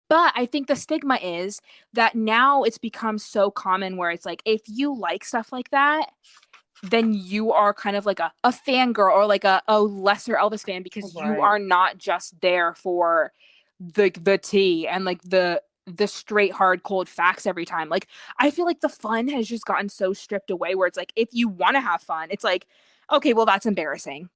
But I think the stigma is that now it's become so common where it's like, if you like stuff like that, then you are kind of like a fangirl or like a lesser Elvis fan because you Right. are not just there for the tea and like the straight hard cold facts every time. Like I feel like the fun has just gotten so stripped away where it's like if you want to have fun, it's like, okay, well that's embarrassing.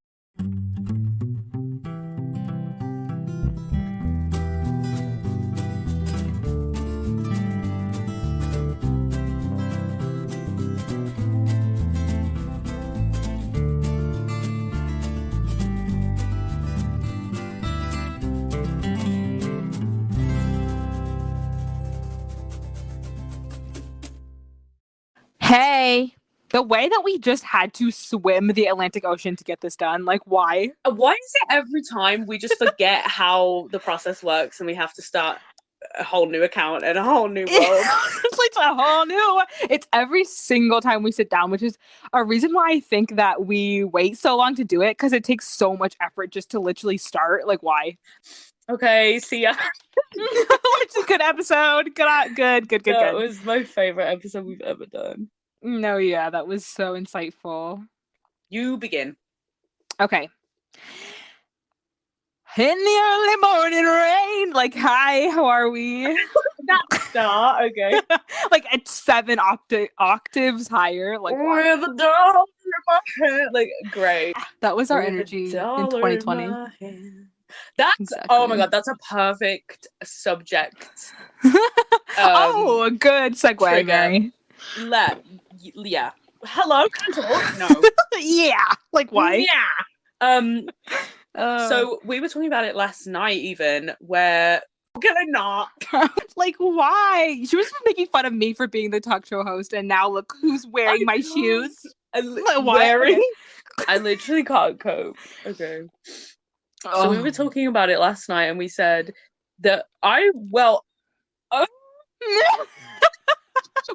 Hey, the way that we just had to swim the Atlantic Ocean to get this done, like why? Why is it every time we just forget how the process works and we have to start a whole new account and a whole new world? It's like a whole new. It's every single time we sit down, which is a reason why I think that we wait so long to do it because it takes so much effort just to literally start. Like, why? Okay, see ya. It's a good episode. Good. That was my favorite episode we've ever done. No, yeah, that was so insightful. You begin. Okay. In the early morning rain. Like, hi, how are we? That start, okay. Like at 7 octaves higher. Like, with a dollar in my hand. Like, great. That was our with energy in 2020. That's exactly. Oh my god, that's a perfect subject. Oh, a good segue, trigger. Mary. Yeah. Hello, can I talk? No. Yeah. Like why? Yeah. So we were talking about it last night, even where can I not? Like why? She was making fun of me for being the talk show host, and now look who's wearing my shoes. Wearing? I literally can't cope. Okay. So we were talking about it last night, and we said that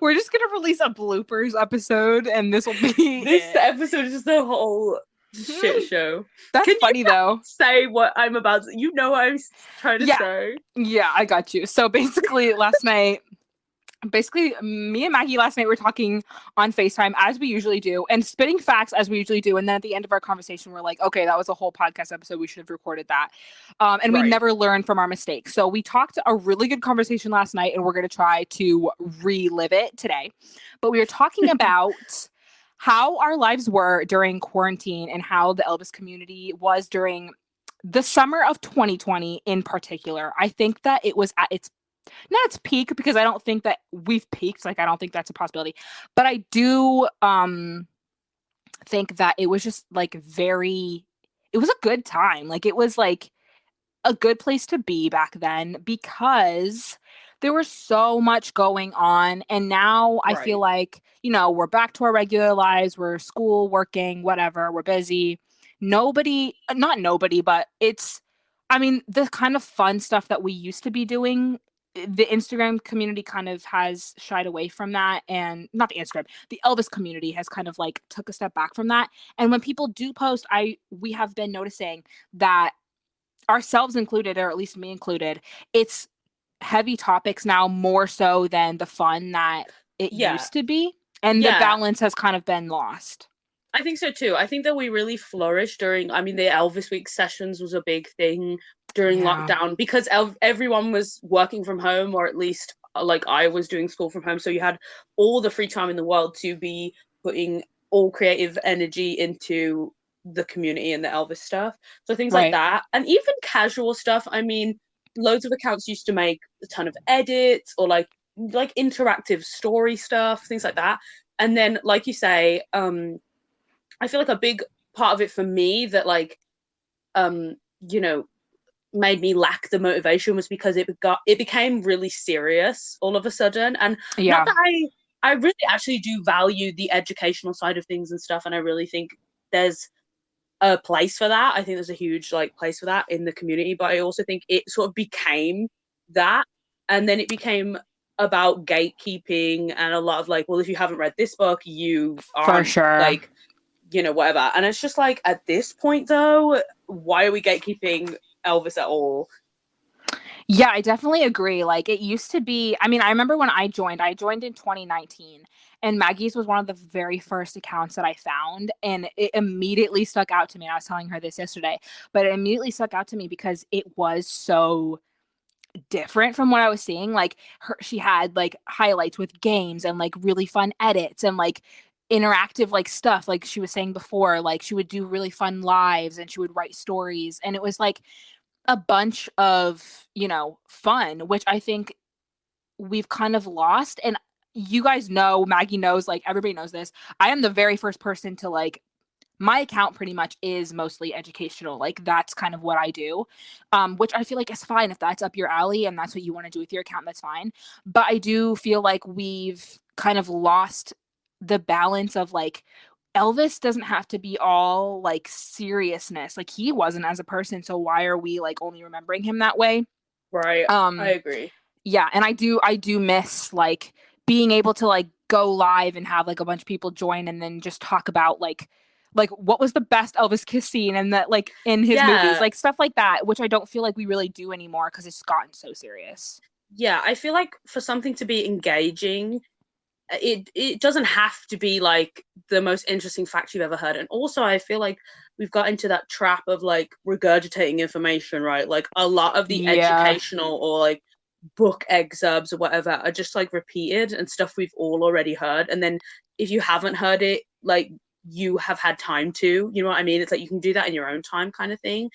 we're just gonna release a bloopers episode, and this will be this episode is just a whole shit show. That's funny though. Say what I'm about to, you know what I'm trying to say. Yeah, I got you. So basically last night, me and Maggie last night were talking on FaceTime as we usually do and spitting facts as we usually do. And then at the end of our conversation, we're like, okay, that was a whole podcast episode. We should have recorded that. And we never learned from our mistakes. So we talked a really good conversation last night and we're going to try to relive it today. But we were talking about how our lives were during quarantine and how the Elvis community was during the summer of 2020 in particular. I think that it was at its not its peak because I don't think that we've peaked. Like, I don't think that's a possibility. But I do think that it was just like it was a good time. Like, it was like a good place to be back then because there was so much going on. And now I feel like, we're back to our regular lives. We're school, working, whatever. We're busy. Not nobody, but the kind of fun stuff that we used to be doing, the Instagram community kind of has shied away from that, and not the Elvis community has kind of like took a step back from that. And when people do post, we have been noticing that, ourselves included, or at least me included, it's heavy topics now more so than the fun that it used to be. And the balance has kind of been lost. I think so too. I think that we really flourished during, the Elvis Week sessions was a big thing during lockdown because everyone was working from home, or at least like I was doing school from home. So you had all the free time in the world to be putting all creative energy into the community and the Elvis stuff. So things like that. And even casual stuff. I mean, loads of accounts used to make a ton of edits or like interactive story stuff, things like that. And then, like you say, I feel like a big part of it for me that made me lack the motivation was because it became really serious all of a sudden. And not that I really actually do value the educational side of things and stuff, and I really think there's a place for that. I think there's a huge place for that in the community, but I also think it sort of became that, and then it became about gatekeeping and a lot of well, if you haven't read this book, you are for sure whatever. And it's just at this point though, why are we gatekeeping Elvis at all? Yeah, I definitely agree. Like it used to be, I mean, I remember when I joined in 2019, and Maggie's was one of the very first accounts that I found, and it immediately stuck out to me. I was telling her this yesterday, but it immediately stuck out to me because it was so different from what I was seeing. Like she had like highlights with games and like really fun edits and like interactive like stuff like she was saying before, like she would do really fun lives and she would write stories, and it was like a bunch of, fun, which I think we've kind of lost. And you guys know, Maggie knows, like everybody knows this. I am the very first person to like my account pretty much is mostly educational. Like that's kind of what I do. Which I feel like is fine if that's up your alley and that's what you want to do with your account, that's fine. But I do feel like we've kind of lost the balance of like Elvis doesn't have to be all like seriousness. Like he wasn't as a person, so why are we like only remembering him that way? Right. I Um agree. yeah, and I do miss like being able to like go live and have like a bunch of people join and then just talk about like what was the best Elvis kiss scene and that like in his movies, Yeah. like stuff like that, which I don't feel like we really do anymore because it's gotten so serious. Yeah. I feel like for something to be engaging, it doesn't have to be like the most interesting fact you've ever heard. And also I feel like we've got into that trap of like regurgitating information, right? Like a lot of the Yeah, educational or like book excerpts or whatever are just like repeated and stuff we've all already heard. And then if you haven't heard it, like you have had time to, you know what I mean? It's like you can do that in your own time kind of thing.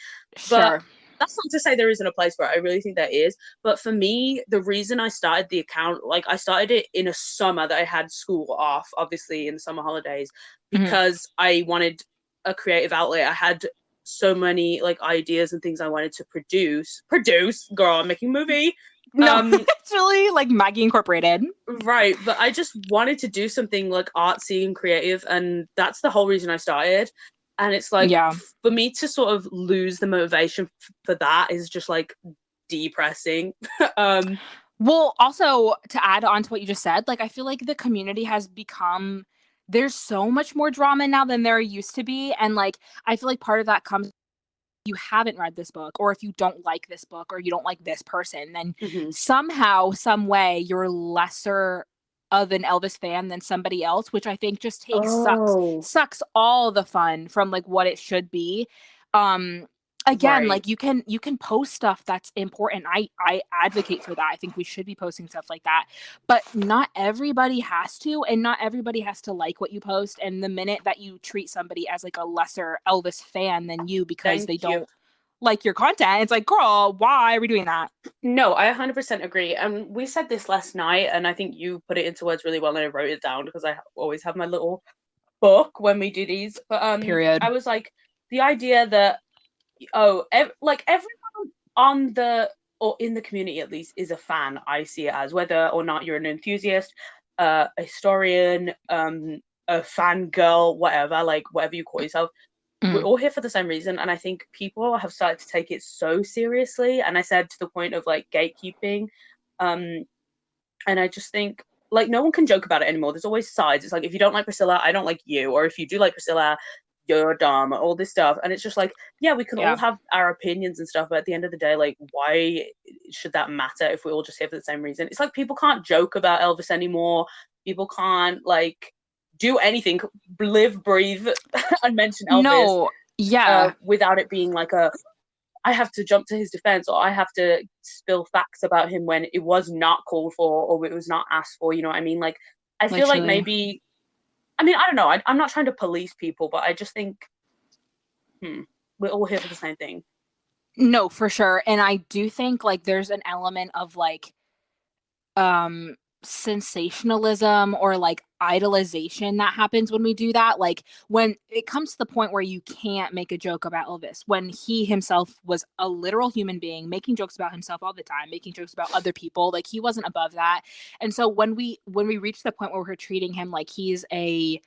But sure. that's not to say there isn't a place for it. I really think there is. But for me, the reason I started the account, like I started it in a summer that I had school off, obviously in the summer holidays, Mhm. because I wanted a creative outlet. I had so many like ideas and things I wanted to produce. Produce, girl, I'm making a movie. No, Um, actually, like Maggie Incorporated. right, but I just wanted to do something like artsy and creative, and that's the whole reason I started. And it's like Yeah. for me to sort of lose the motivation for that is just like depressing. um, Well, also to add on to what you just said, like I feel like the community has become there's so much more drama now than there used to be. And like I feel like part of that comes you haven't read this book, or if you don't like this book or you don't like this person, then mhm. somehow, some way you're lesser of an Elvis fan than somebody else, which I think just takes Oh, sucks all the fun from like what it should be. Um again, right. like you can post stuff that's important. I advocate for that. I think we should be posting stuff like that. But not everybody has to, and not everybody has to like what you post. And the minute that you treat somebody as like a lesser Elvis fan than you because Thank they you. don't like your content, it's like, girl, why are we doing that? No, I 100% agree. And we said this last night, and I think you put it into words really well, and I wrote it down because I always have my little book when we do these. But Period. I was like, the idea that like everyone on the or in the community at least is a fan. I see it as whether or not you're an enthusiast, a historian, a fangirl, whatever, like whatever you call yourself. We're Mm. all here for the same reason, and I think people have started to take it so seriously. And I said to the point of like gatekeeping, um, and I just think like no one can joke about it anymore. There's always sides. It's like if you don't like Priscilla, I don't like you, or if you do like Priscilla, you're dumb, all this stuff. And it's just like, yeah, we can all Yeah. have our opinions and stuff, but at the end of the day, like, why should that matter if we're all just here for the same reason? It's like people can't joke about Elvis anymore. People can't like do anything, live, breathe, and mention Elvis No. Yeah. without it being like a I have to jump to his defense or I have to spill facts about him when it was not called for or it was not asked for. You know what I mean? Like, I feel like Literally. maybe, I mean, I don't know. I'm not trying to police people, but I just think, we're all here for the same thing. No, for sure. And I do think like there's an element of like um sensationalism or like idolization that happens when we do that, like when it comes to the point where you can't make a joke about Elvis when he himself was a literal human being making jokes about himself all the time, making jokes about other people, like he wasn't above that. And so when we reach the point where we're treating him like he's a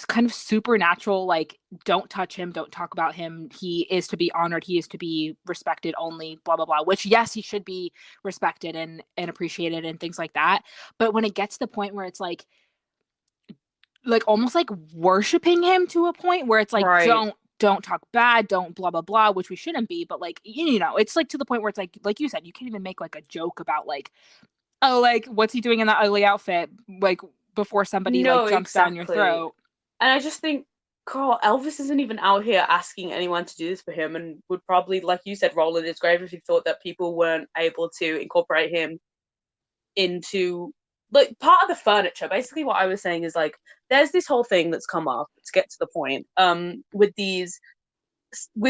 kind of supernatural, like don't touch him, don't talk about him, he is to be honored, he is to be respected only, blah blah blah, which yes, he should be respected and appreciated and things like that. But when it gets to the point where it's like almost like worshiping him to a point where it's like Right. don't talk bad, don't blah blah blah, which we shouldn't be, but like, you know, it's like to the point where it's like you said, you can't even make like a joke about like, oh, like what's he doing in that ugly outfit, like before somebody like No, jumps down your exactly. throat. And I just think, Carl, Elvis isn't even out here asking anyone to do this for him, and would probably, like you said, roll in his grave if he thought that people weren't able to incorporate him into like part of the furniture. Basically, what I was saying is like, there's this whole thing that's come up to get to the point. With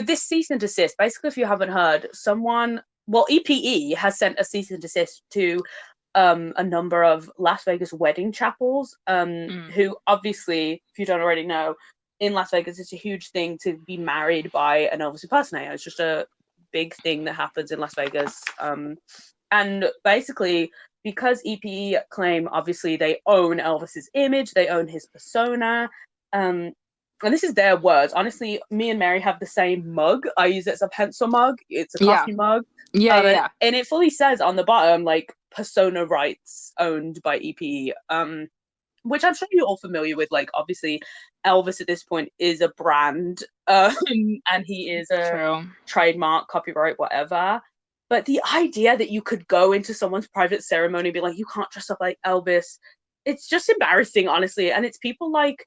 this cease and desist. Basically, if you haven't heard, EPE has sent a cease and desist to a number of Las Vegas wedding chapels, who obviously, if you don't already know, in Las Vegas, it's a huge thing to be married by an Elvis impersonator. It's just a big thing that happens in Las Vegas. And basically, because EPE claim, obviously, they own Elvis's image, they own his persona, and this is their words. Honestly, me and Mary have the same mug. I use it as a pencil mug. It's a coffee mug. Yeah. And it fully says on the bottom, like, persona rights owned by EPE, which I'm sure you're all familiar with. Like, obviously, Elvis at this point is a brand, and he is a trademark, copyright, whatever. But the idea that you could go into someone's private ceremony and be like, you can't dress up like Elvis, it's just embarrassing, honestly. And it's people like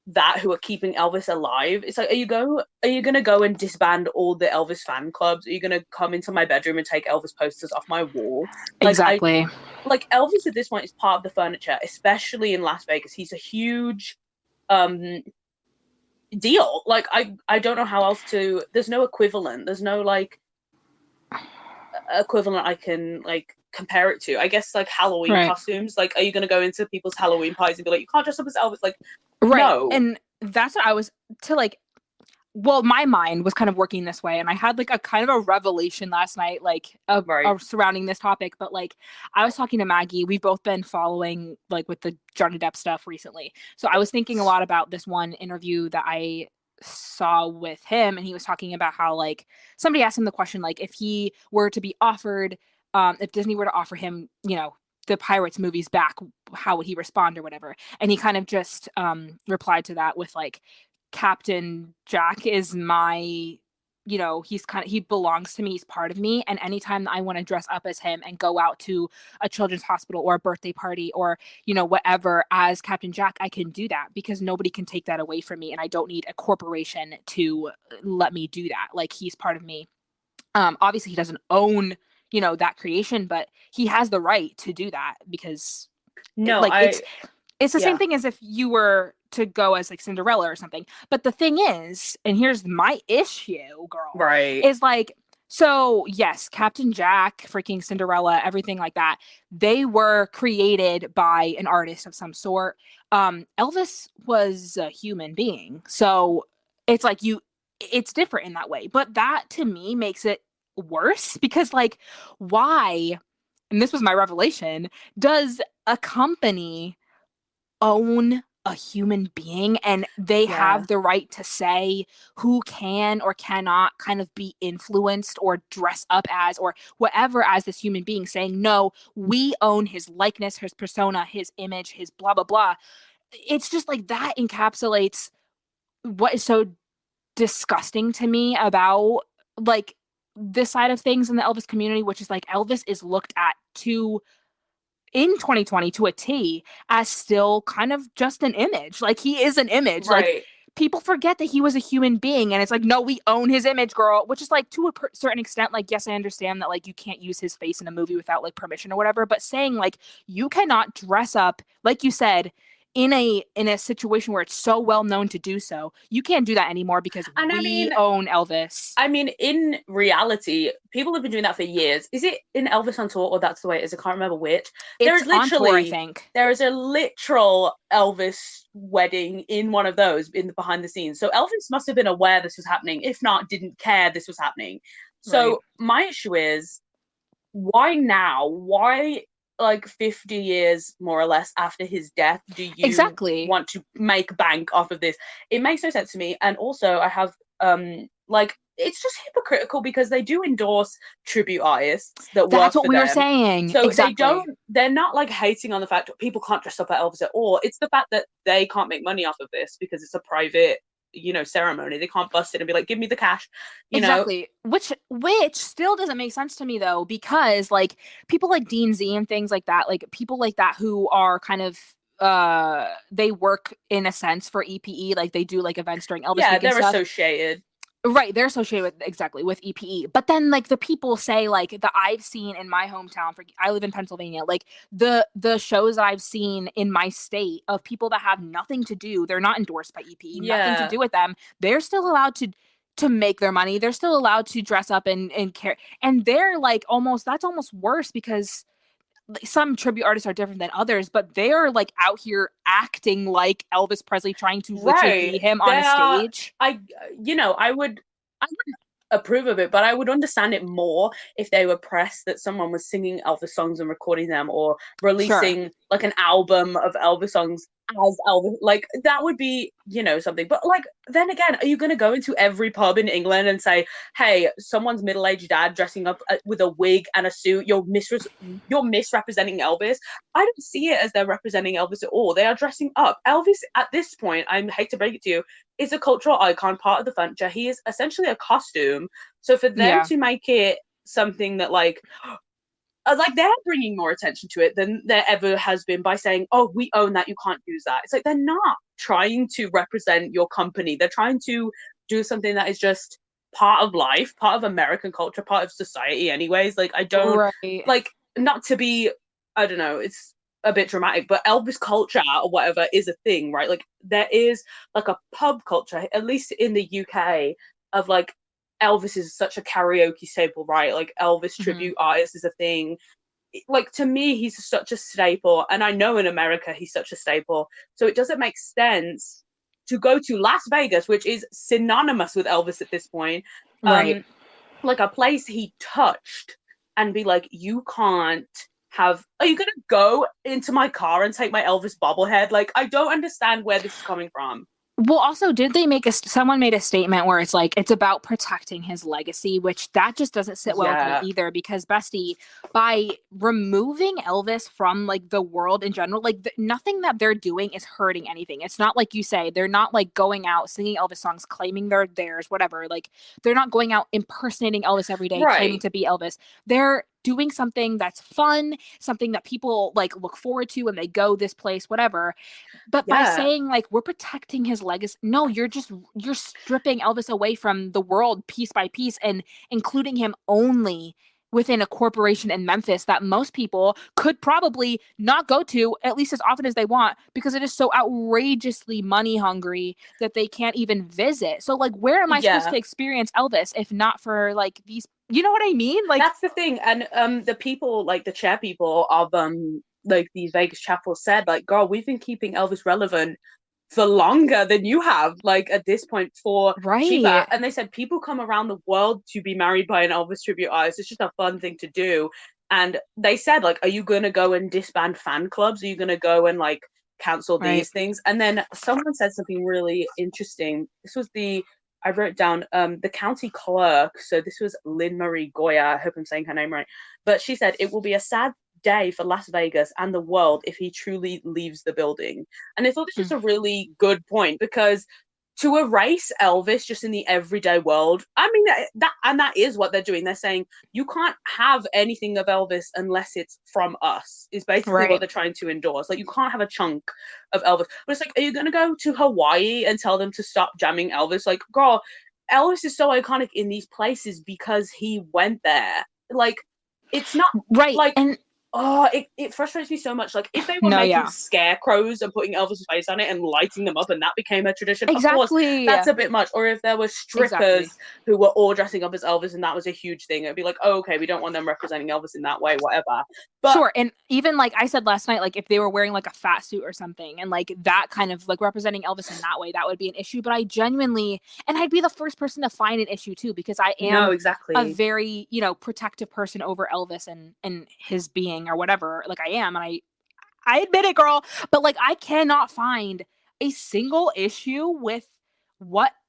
that who are keeping Elvis alive. It's like, are you gonna go and disband all the Elvis fan clubs? Are you gonna come into my bedroom and take Elvis posters off my wall? Exactly. Like Elvis at this point is part of the furniture, especially in Las Vegas. He's a huge deal. Like I don't know how else to. There's no equivalent. There's no like equivalent I can like compare it to. I guess like Halloween costumes. Like, are you gonna go into people's Halloween parties and be like, you can't dress up as Elvis? Like, no. And that's what I was to like. Well, my mind was kind of working this way, and I had like a kind of a revelation last night, like surrounding this topic. But like, I was talking to Maggie. We've both been following like with the Johnny Depp stuff recently, so I was thinking a lot about this one interview that I saw with him, and he was talking about how like somebody asked him the question like, if he were to be offered, if Disney were to offer him, you know, the Pirates movies back, how would he respond or whatever? And he kind of just replied to that with like, Captain Jack is my, you know, he belongs to me, he's part of me, and anytime I want to dress up as him and go out to a children's hospital or a birthday party or, you know, whatever as Captain Jack, I can do that because nobody can take that away from me, and I don't need a corporation to let me do that. Like, he's part of me. Obviously he doesn't own, you know, that creation, but he has the right to do that because it's the same thing as if you were to go as like Cinderella or something. But the thing is, and here's my issue, girl, is like, so yes, Captain Jack, freaking Cinderella, everything like that, they were created by an artist of some sort. Elvis was a human being, so it's like it's different in that way. But that to me makes it worse because like, why, and this was my revelation, does a company own a human being and they have the right to say who can or cannot kind of be influenced or dress up as or whatever as this human being, saying, no, we own his likeness, his persona, his image, his blah, blah, blah. It's just like that encapsulates what is so disgusting to me about like this side of things in the Elvis community, which is like Elvis is looked at in 2020 to a T as still kind of just an image. Like, he is an image. Like, people forget that he was a human being, and it's like, no, we own his image, girl, which is like to a certain extent, like, yes, I understand that like you can't use his face in a movie without like permission or whatever, but saying like you cannot dress up, like you said, in a situation where it's so well known to do so, you can't do that anymore because we own Elvis. I mean, in reality, people have been doing that for years. Is it in Elvis on Tour, or that's the way it is? I can't remember which. It's on tour, I think. There is a literal Elvis wedding in one of those in the behind the scenes. So Elvis must have been aware this was happening. If not, didn't care this was happening. So my issue is, why now? Why, like 50 years more or less after his death, do you want to make bank off of this? It makes no sense to me. And also I have like, it's just hypocritical because they do endorse tribute artists that work for them. That's what we were saying. So they're not like hating on the fact that people can't dress up like Elvis at all. It's the fact that they can't make money off of this because it's a private ceremony. They can't bust it and be like, give me the cash, you know. Exactly. Which still doesn't make sense to me though, because like people like Dean Z and things like that, like people like that who are kind of they work in a sense for EPE, like they do like events during Elvis Yeah, week and they're stuff. associated. Right, they're associated with exactly with EPE. But then like the people say like that I've seen in my hometown, for I live in Pennsylvania, like the shows that I've seen in my state of people that have nothing to do, they're not endorsed by EPE, nothing to Yeah. do with them. They're still allowed to make their money. They're still allowed to dress up and care. And they're like almost that's almost worse because some tribute artists are different than others, but they're like out here acting like Elvis Presley, trying to literally Right. be him on a They are stage. I wouldn't approve of it, but I would understand it more if they were pressed that someone was singing Elvis songs and recording them or Sure. releasing like an album of Elvis songs as Elvis. Like that would be, something. But like then again, are you going to go into every pub in England and say, "Hey, someone's middle-aged dad dressing up with a wig and a suit, you're misrepresenting Elvis"? I don't see it as they're representing Elvis at all. They are dressing up. Elvis at this point, I hate to break it to you, is a cultural icon, part of the furniture. He is essentially a costume. So for them Yeah. to make it something that like they're bringing more attention to it than there ever has been by saying, "Oh, we own that. You can't use that." It's like they're not trying to represent your company. They're trying to do something that is just part of life, part of American culture, part of society. Anyways, like I don't Right. like not to be. I don't know. It's a bit dramatic, but Elvis culture or whatever is a thing, right? Like there is like a pub culture, at least in the UK, of like Elvis is such a karaoke staple, right? Like Elvis Mm-hmm. tribute artist is a thing. Like to me, he's such a staple, and I know in America he's such a staple. So it doesn't make sense to go to Las Vegas, which is synonymous with Elvis at this point, Right. like a place he touched, and be like, you can't have. Are you gonna go into my car and take my Elvis bobblehead? Like, I don't understand where this is coming from. Well, also, did they make someone made a statement where it's like it's about protecting his legacy, which that just doesn't sit well with me Yeah, either. Because Bestie, by removing Elvis from like the world in general, like nothing that they're doing is hurting anything. It's not like you say they're not like going out singing Elvis songs, claiming they're theirs, whatever. Like they're not going out impersonating Elvis every day, claiming right. to be Elvis. They're doing something that's fun, something that people like look forward to when they go this place, whatever. But by Yeah, saying like we're protecting his legacy, no, you're stripping Elvis away from the world piece by piece and including him only within a corporation in Memphis that most people could probably not go to at least as often as they want because it is so outrageously money hungry that they can't even visit. So like where am I supposed yeah. to experience Elvis if not for like these, you know what I mean? Like That's the thing. And the people, like the chair people of like these Vegas chapels said, like, God, we've been keeping Elvis relevant for longer than you have, like at this point for cheaper. right. And they said people come around the world to be married by an Elvis tribute artist. It's just a fun thing to do. And they said, like, are you gonna go and disband fan clubs? Are you gonna go and like cancel Right. these things? And then someone said something really interesting. This was the I wrote down the county clerk. So this was Lynn Marie Goya. I hope I'm saying her name right. But she said it will be a sad day for Las Vegas and the world if he truly leaves the building. And I thought this was Mm. a really good point because to erase Elvis just in the everyday world, I mean that is what they're doing. They're saying you can't have anything of Elvis unless it's from us. Is basically what Right. they're trying to endorse. Like you can't have a chunk of Elvis. But it's like, are you gonna go to Hawaii and tell them to stop jamming Elvis? Like, girl, Elvis is so iconic in these places because he went there. Like, it's not Right. like And oh, it frustrates me so much. Like if they were no, making yeah. scarecrows and putting Elvis's face on it and lighting them up, and that became a tradition, of course, Exactly. that's a bit much. Or if there were strippers Exactly. who were all dressing up as Elvis, and that was a huge thing, it'd be like, oh, okay, we don't want them representing Elvis in that way, whatever. But Sure. And even like I said last night, like if they were wearing like a fat suit or something and like that kind of like representing Elvis in that way, that would be an issue. But I genuinely, and I'd be the first person to find an issue too, because I no, am a exactly. very, protective person over Elvis and his being or whatever. Like I am. And I admit it, girl. But like I cannot find a single issue with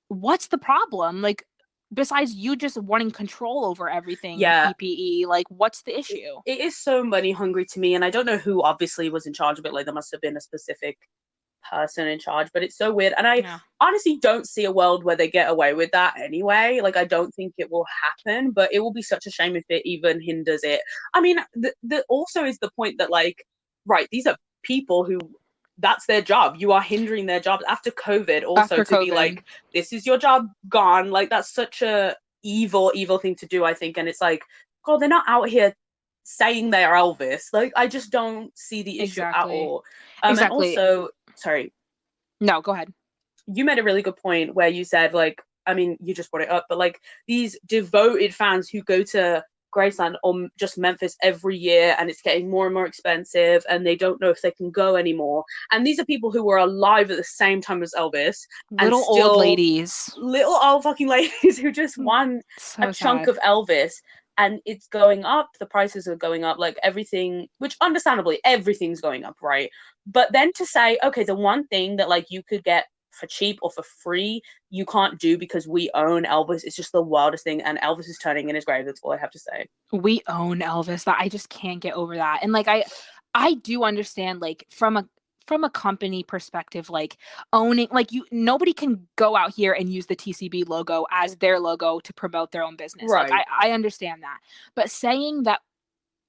what's the problem? Like besides you just wanting control over everything with Yeah, EPE, like what's the it, issue? it is so money hungry to me, and I don't know who obviously was in charge of it. Like there must have been a specific person in charge, but it's so weird. And I Yeah. honestly don't see a world where they get away with that anyway. Like, I don't think it will happen, but it will be such a shame if it even hinders it. I mean, the also is the point that, like, right, these are people who that's their job. You are hindering their job after COVID also After to be COVID. like, this is your job gone. Like, that's such a evil thing to do, I think. And it's like, God, they're not out here saying they are Elvis. Like, I just don't see the issue at Exactly. all. And Exactly. also, sorry, No, go ahead. you made a really good point where you said, like, I mean, you just brought it up, but like these devoted fans who go to Graceland or just Memphis every year, and it's getting more and more expensive, and they don't know if they can go anymore. And these are people who were alive at the same time as Elvis, and Little old still ladies. little old fucking ladies who just won a So chunk sad. of Elvis. And it's going up, the prices are going up, like everything, which understandably everything's going up, right? But then to say, okay, the one thing that like you could get for cheap or for free, you can't do because we own Elvis. It's just the wildest thing. And Elvis is turning in his grave. That's all I have to say. We own Elvis. That I just can't get over that. And like I do understand, like, from a company perspective, like owning, like, you nobody can go out here and use the TCB logo as their logo to promote their own business. Like, Right. I understand that. But saying that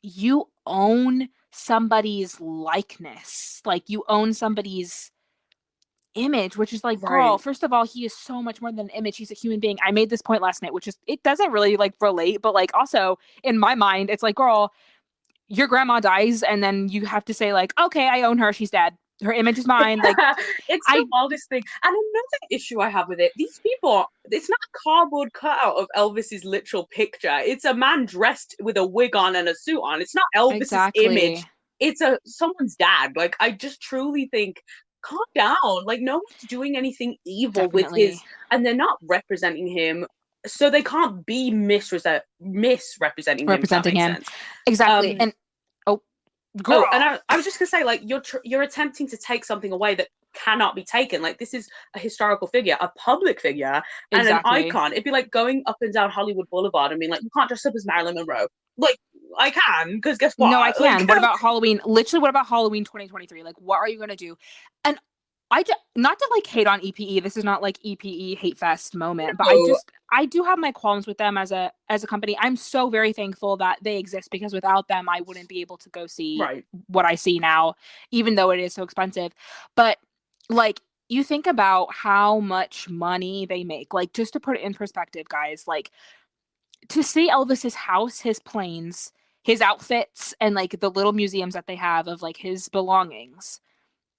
you own somebody's likeness, like you own somebody's image, which is like, girl, Right. first of all, he is so much more than an image. He's a human being. I made this point last night, which is, it doesn't really like relate, but like also in my mind, it's like, girl, your grandma dies and then you have to say like, okay, I own her. She's dead. Her image is mine. Like, It's the I wildest thing. And another issue I have with it, these people, it's not a cardboard cutout of Elvis's literal picture. It's a man dressed with a wig on and a suit on. It's not Elvis's exactly, image. It's a someone's dad. Like, I just truly think, calm down. Like, no one's doing anything evil with his, definitely and they're not representing him. So they can't be misrepresenting him, if that representing makes him. sense. Exactly. Um, And oh, Oh, and girl, I was just gonna say, like, you're attempting to take something away that cannot be taken. Like, this is a historical figure, a public figure, and an exactly. icon. It'd be like going up and down Hollywood Boulevard and being like, you can't dress up as Marilyn Monroe. Like, I can, because guess No, I what? Like, can. What about Halloween? Literally, what about Halloween 2023? Like, what are you gonna do? And not to like hate on EPE. This is not like EPE hate fest moment, but no, I do have my qualms with them as a company. I'm so very thankful that they exist, because without them, I wouldn't be able to go see right, what I see now, even though it is so expensive. But like, you think about how much money they make. Like, just to put it in perspective, guys, like, to see Elvis's house, his planes, his outfits, and like the little museums that they have of like his belongings,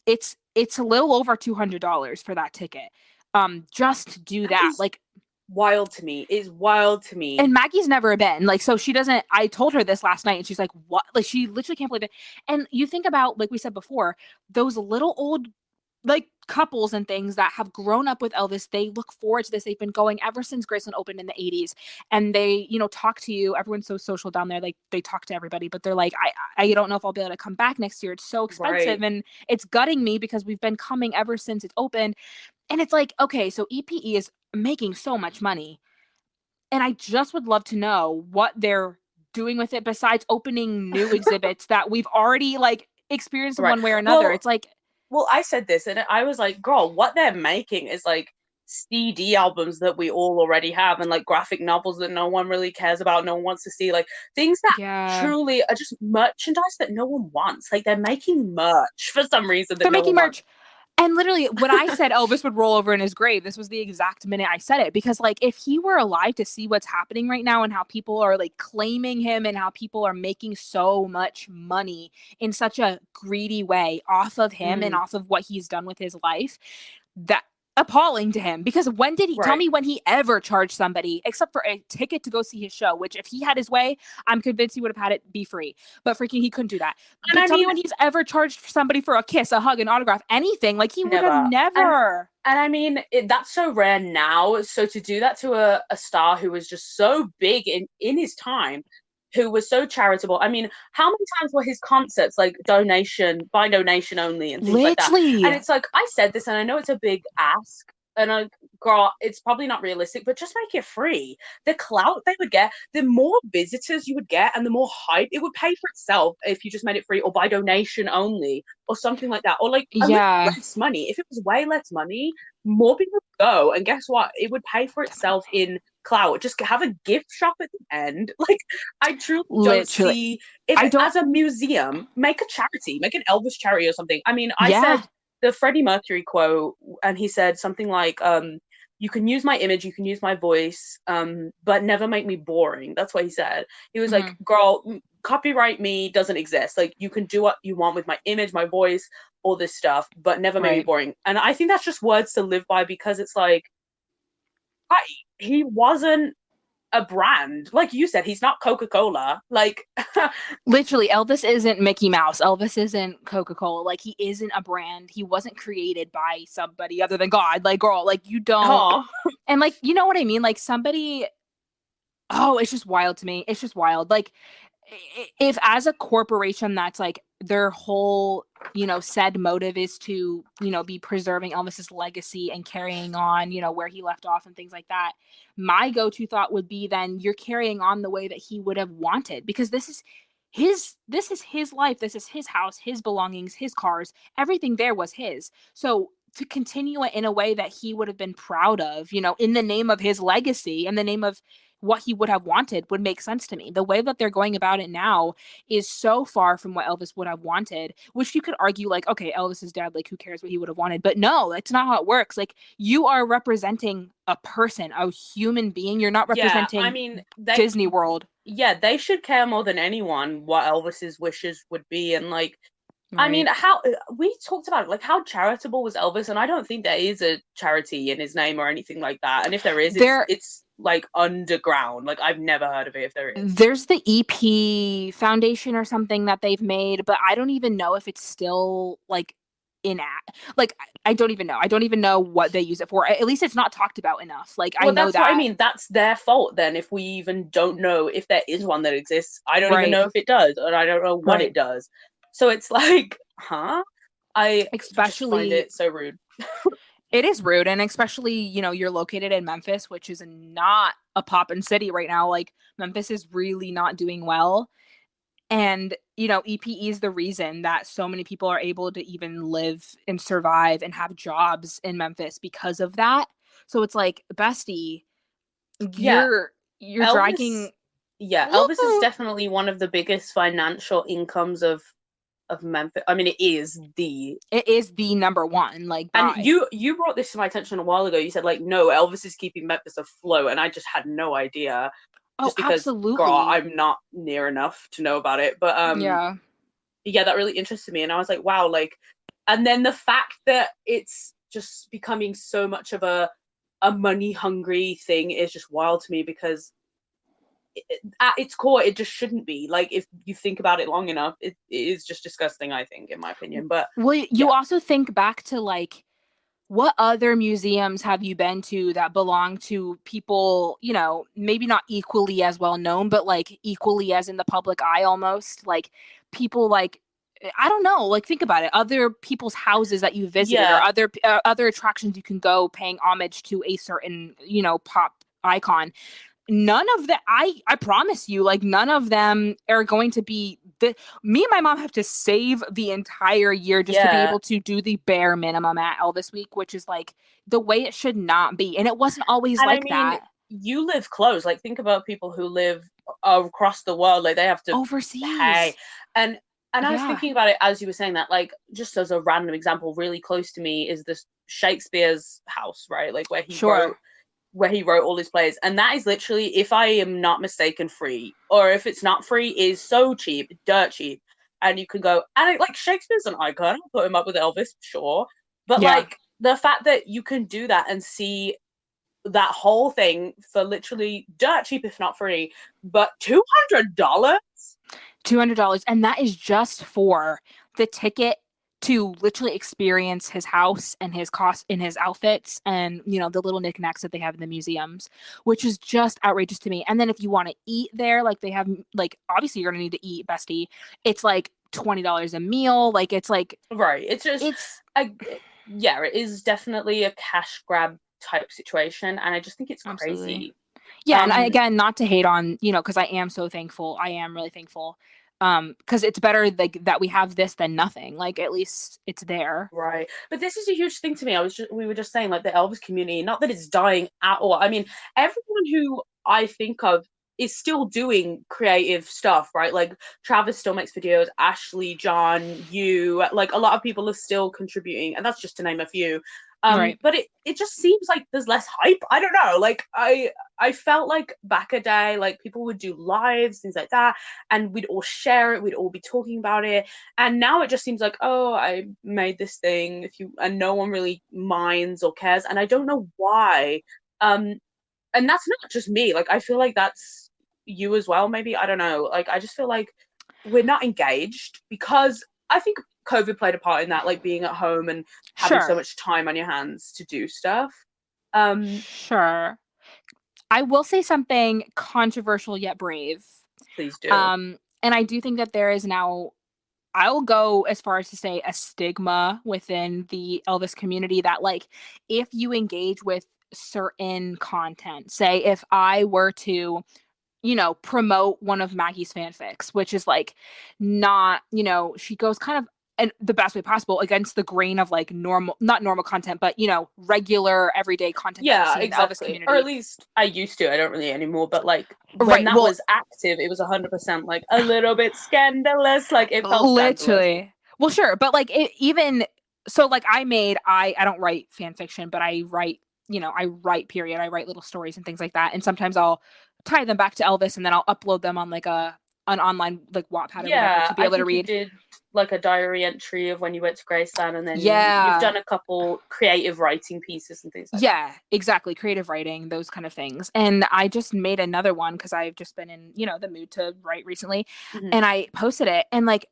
it's a little over $200 for that ticket. Just to do that that. is Like, wild to me. Is wild to me. and Maggie's never been, like, so she doesn't, I told her this last night and she's like, what? Like, she literally can't believe it. And you think about, like we said before, those little old like couples and things that have grown up with Elvis, they look forward to this. They've been going ever since Graceland opened in the 80s. And they, talk to you. Everyone's so social down there. Like, they talk to everybody, but they're like, I don't know if I'll be able to come back next year. It's so expensive. Right. And it's gutting me because we've been coming ever since it's opened. And it's like, okay, so EPE is making so much money. And I just would love to know what they're doing with it besides opening new exhibits that we've already like experienced in Right. one way or another. Well, It's like, I said this and I was like, girl, what they're making is like CD albums that we all already have, and like graphic novels that no one really cares about, no one wants to see, like things that yeah. truly are just merchandise that no one wants. Like, they're making merch for some reason that They're no making one wants. merch. And literally, when I said Elvis would roll over in his grave, this was the exact minute I said it. Because, like, if he were alive to see what's happening right now and how people are, like, claiming him and how people are making so much money in such a greedy way off of him and Mm, off of what he's done with his life, that appalling to him. Because when did he tell right. me when he ever charged somebody except for a ticket to go see his show, which if he had his way, I'm convinced he would have had it be free. But freaking he couldn't do that. And But I tell me mean, when he's ever charged somebody for a kiss, a hug, an autograph, anything. Like, he would have never. And never. I mean, that's so rare now. So to do that to a star who was just so big in his time, who was so charitable. I mean, how many times were his concerts like donation, by donation only, and things like that? And Literally. it's like, I said this, and I know it's a big ask, and girl, it's probably not realistic, but just make it free. The clout they would get, the more visitors you would get, and the more hype it would pay for itself if you just made it free or by donation only or something like that, or like a little Yeah, less money. If it was way less money, more people would go, and guess what? It would pay for itself in clout. Just have a gift shop at the end. Like, I truly don't literally. see if I don't, as a museum, make a charity, make an Elvis charity or something. I mean, I yeah, said the Freddie Mercury quote, and he said something like, you can use my image, you can use my voice, but never make me boring. That's what he said. He was like, mhm, girl, copyright me doesn't exist. Like, you can do what you want with my image, my voice, all this stuff, but never make me right. boring. And I think that's just words to live by, because it's like, I, he wasn't a brand. Like you said, he's not Coca-Cola. Like, Literally, Elvis isn't Mickey Mouse. Elvis isn't Coca-Cola. Like, he isn't a brand. He wasn't created by somebody other than God. Like, girl, like, you don't. oh, And, like, you know what I mean? Like, somebody, oh, it's just wild to me. It's just wild. Like, if as a corporation that's like their whole, said motive is to, be preserving Elvis's legacy and carrying on, where he left off and things like that, my go-to thought would be then you're carrying on the way that he would have wanted, because this is his life, this is his house, his belongings, his cars, everything there was his. So to continue it in a way that he would have been proud of, in the name of his legacy, in the name of what he would have wanted, would make sense to me. The way that they're going about it now is so far from what Elvis would have wanted, which you could argue, like, okay, Elvis is dead, like, who cares what he would have wanted? But no, that's not how it works. Like, you are representing a person, a human being. You're not yeah. I representing mean, Disney World. yeah, they should care more than anyone what Elvis's wishes would be. And like, I mean, Right. how we talked about it, like how charitable was Elvis, and I don't think there is a charity in his name or anything like that. And if there is, There it's like underground. Like, I've never heard of it if there is. there's the EP Foundation or something that they've made, but I don't even know if it's still like in like I don't even know. I don't even know what they use it for. At least it's not talked about enough. Like, I Well, know that's what I that. mean. That's their fault then if we even don't know if there is one that exists. I don't even Right. know if it does, and I don't know what Right. it does. So it's like, huh? I just find Especially, it so rude. it is rude, and especially, you're located in Memphis, which is not a poppin' city right now. Like, Memphis is really not doing well. And, EPE is the reason that so many people are able to even live and survive and have jobs in Memphis because of that. So it's like, bestie, Yeah, you're Elvis. dragging. Yeah, Elvis is definitely one of the biggest financial incomes of Memphis. I mean, it is the. It is the number one, like, And by. you brought this to my attention a while ago. You said like, no, Elvis is keeping Memphis afloat, and I just had no idea, Oh, just because, girl, absolutely. I'm not near enough to know about it. But Yeah. yeah, that really interested me, and I was like, wow, like, and then the fact that it's just becoming so much of a money hungry thing is just wild to me, because at its core it just shouldn't be. Like, if you think about it long enough, it is just disgusting, I think, in my opinion. But Well, you yeah, also think back to, like, what other museums have you been to that belong to people, maybe not equally as well known, but like equally as in the public eye almost? Like, people like, I don't know, like, think about it. Other people's houses that you visited, or yeah, other attractions you can go paying homage to a certain, pop icon. None of that, I promise you, like, none of them are going to be me and my mom have to save the entire year just to be yeah. able to do the bare minimum at Elvis Week, which is like the way it should not be, and it wasn't always And I like mean, that you live close. Like, think about people who live across the world. Like, they have to pay. overseas. And I was Yeah, thinking about it as you were saying that. Like, just as a random example, really close to me is this Shakespeare's house, right? Like, sure. where he wrote all his plays, and that is literally, if I am not mistaken, free, or if it's not free, is so cheap, dirt cheap. And you can go, and like, Shakespeare's an icon. I'll put him up with Elvis, sure, but Yeah. like, the fact that you can do that and see that whole thing for literally dirt cheap, if not free, but $200. $200, and that is just for the ticket to literally experience his house and his cost in his outfits, and the little knickknacks that they have in the museums, which is just outrageous to me. And then if you want to eat there, like, they have, like, obviously you're gonna need to eat, bestie. It's like $20 a meal. Like, it's like, Right? It's just, it's I, yeah, it is definitely a cash grab type situation, and I just think it's Absolutely. crazy. Yeah, and Um, again, not to hate on, because I am so thankful. I am really thankful. Because it's better like that we have this than nothing. Like at least it's there. Right. But this is a huge thing to me. We were just saying like the Elvis community, not that it's dying at all. I mean, everyone who I think of is still doing creative stuff, right? Like Travis still makes videos, Ashley, John, you, like a lot of people are still contributing, and that's just to name a few. Right. But it just seems like there's less hype. I don't know. Like I felt like back a day, like people would do lives, things like that, and we'd all share it, we'd all be talking about it. And now it just seems like, oh, I made this thing, if you and no one really minds or cares, and I don't know why. Um, and that's not just me. Like I feel like that's you as well. Maybe I don't know. Like I just feel like we're not engaged because I think COVID played a part in that, like being at home and having so Sure. much time on your hands to do stuff. Um, Sure. I will say something controversial yet brave. please do. And I do think that there is now, I will go as far as to say a stigma within the Elvis community that like if you engage with certain content, say if I were to promote one of Maggie's fanfics, which is like not, she goes kind of in the best way possible against the grain of like normal, not normal content, but regular everyday content that we Yeah, see in the Elvis exactly. Or at community. least I used to. I don't really anymore. But like when Right. that Well, was active, it was 100% like a little bit scandalous. Like it felt scandalous. literally. Well, sure, but like it even so like I don't write fan fiction, but I write period. I write little stories and things like that. And sometimes I'll tie them back to Elvis and then I'll upload them on like an online like Wattpad or whatever Yeah, to be I able to think you read. did like a diary entry of when you went to Graceland, and then you've Yeah. done a couple creative writing pieces and things like that. Yeah, exactly. Creative writing, those kind of things. And I just made another one because I've just been in, the mood to write recently. Mm-hmm. And I posted it and like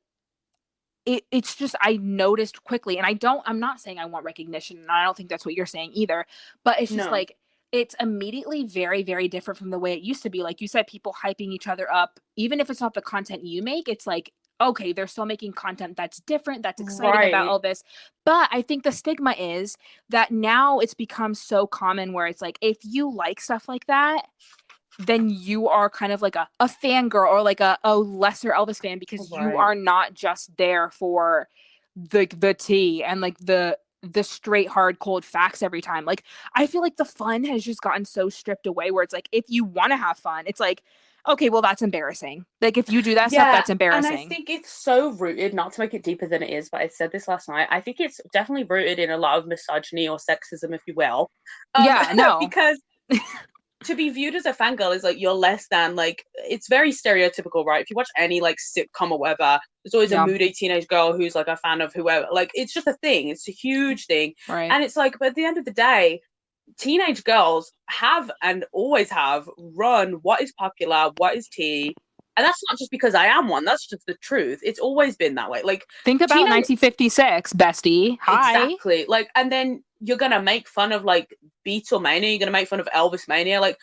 it's just I noticed quickly, and I'm not saying I want recognition, and I don't think that's what you're saying either, but it's just No. like it's immediately very, very different from the way it used to be. Like you said, people hyping each other up, even if it's not the content you make, it's like, okay, they're still making content that's different, that's exciting about Right. Elvis. But I think the stigma is that now it's become so common where it's like if you like stuff like that, then you are kind of like a fangirl or like a lesser Elvis fan because you Right. are not just there for the tea and like the straight hard cold facts every time. Like I feel like the fun has just gotten so stripped away where it's like if you want to have fun, it's like okay, well that's embarrassing. Like if you do that stuff, Yeah, that's and I embarrassing. think it's so rooted, not to make it deeper than it is, but I said this last night. I think it's definitely rooted in a lot of misogyny or sexism, if you will. Um, Yeah, no. because to be viewed as a fangirl is like you're less than, like it's very stereotypical, right? If you watch any like sitcom or whatever, there's always a Yeah, moody teenage girl who's like a fan of whoever. Like it's just a thing. It's a huge thing. right. And it's like, but at the end of the day, teenage girls have and always have run what is popular, what is tea. And that's not just because I am one, that's just the truth. It's always been that way. Like Think about teenage 1956, bestie. Hi. exactly. Like and then you're gonna make fun of like Beatlemania, you're gonna make fun of ElvisMania. Like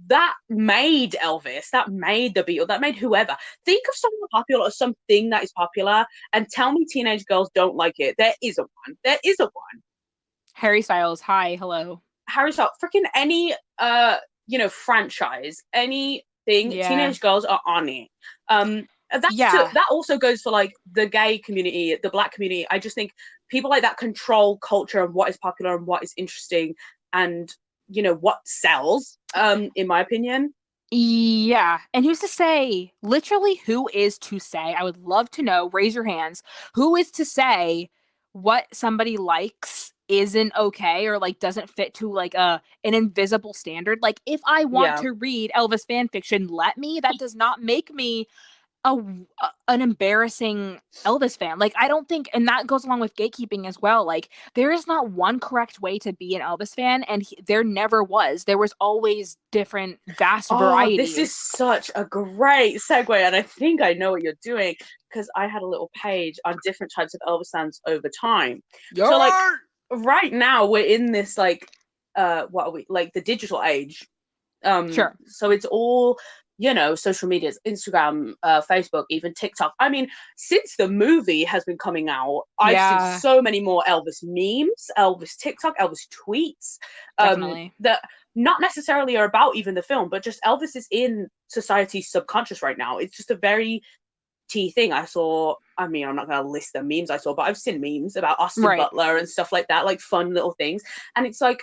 that made Elvis, that made the Beatles, that made whoever. Think of someone popular or something that is popular and tell me teenage girls don't like it. There isn't one. There isn't one. Harry Styles. Hi. Hello. Harry Styles, freaking any franchise, anything, Yeah. teenage girls are on it. Yeah. That also goes for like the gay community, the black community. I just think people like that control culture and what is popular and what is interesting and what sells, in my opinion. Yeah. And who's to say, literally, who is to say? I would love to know, raise your hands. Who is to say what somebody likes isn't okay or like doesn't fit to like an invisible standard? Like if I want Yeah. to read Elvis fan fiction, let me. That does not make me an embarrassing Elvis fan. Like I don't think, and that goes along with gatekeeping as well. Like there is not one correct way to be an Elvis fan, and there never was. There was always different, vast Oh, this is varieties. such a great segue, and I think I know what you're doing because I had a little page on different types of Elvis fans over time. So, like, Yeah. right now we're in this what are we, like the digital age. Sure. So it's all social medias, Instagram, Facebook, even TikTok. I mean, since the movie has been coming out, I've seen Yeah, so many more Elvis memes, Elvis TikTok, Elvis tweets, definitely. that not necessarily are about even the film, but just Elvis is in society's subconscious right now. It's just a very tea thing. I mean, I'm not going to list the memes I saw, but I've seen memes about Austin Right. Butler and stuff like that, like fun little things. And it's like,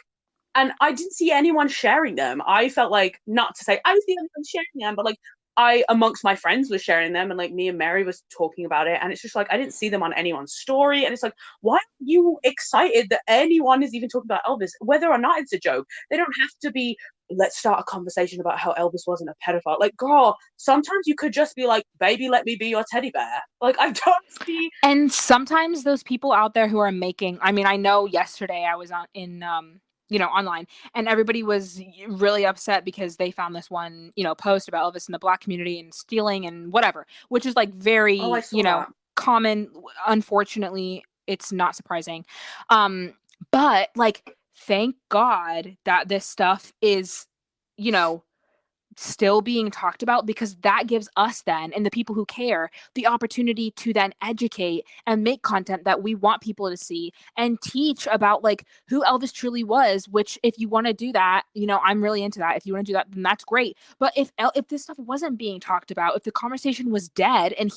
and I didn't see anyone sharing them. I felt like, not to say I was the only one sharing them, but like I amongst my friends was sharing them, and like me and Mary was talking about it, and it's just like I didn't see them on anyone's story, and it's like, why are you excited that anyone is even talking about Elvis, whether or not it's a joke? They don't have to be. Let's start a conversation about how Elvis wasn't a pedophile. Like, girl, sometimes you could just be like, baby, let me be your teddy bear. Like, I don't see. And sometimes those people out there who are making, I mean, I know yesterday I was online, and everybody was really upset because they found this one, post about Elvis in the Black community and stealing and whatever, which is like Oh, I very, saw that. common. Unfortunately, it's not surprising. But like, thank God that this stuff is, you know, still being talked about, because that gives us then, and the people who care, the opportunity to then educate and make content that we want people to see and teach about like who Elvis truly was, which if you want to do that, I'm really into that. If you want to do that, then that's great. But if this stuff wasn't being talked about, if the conversation was dead and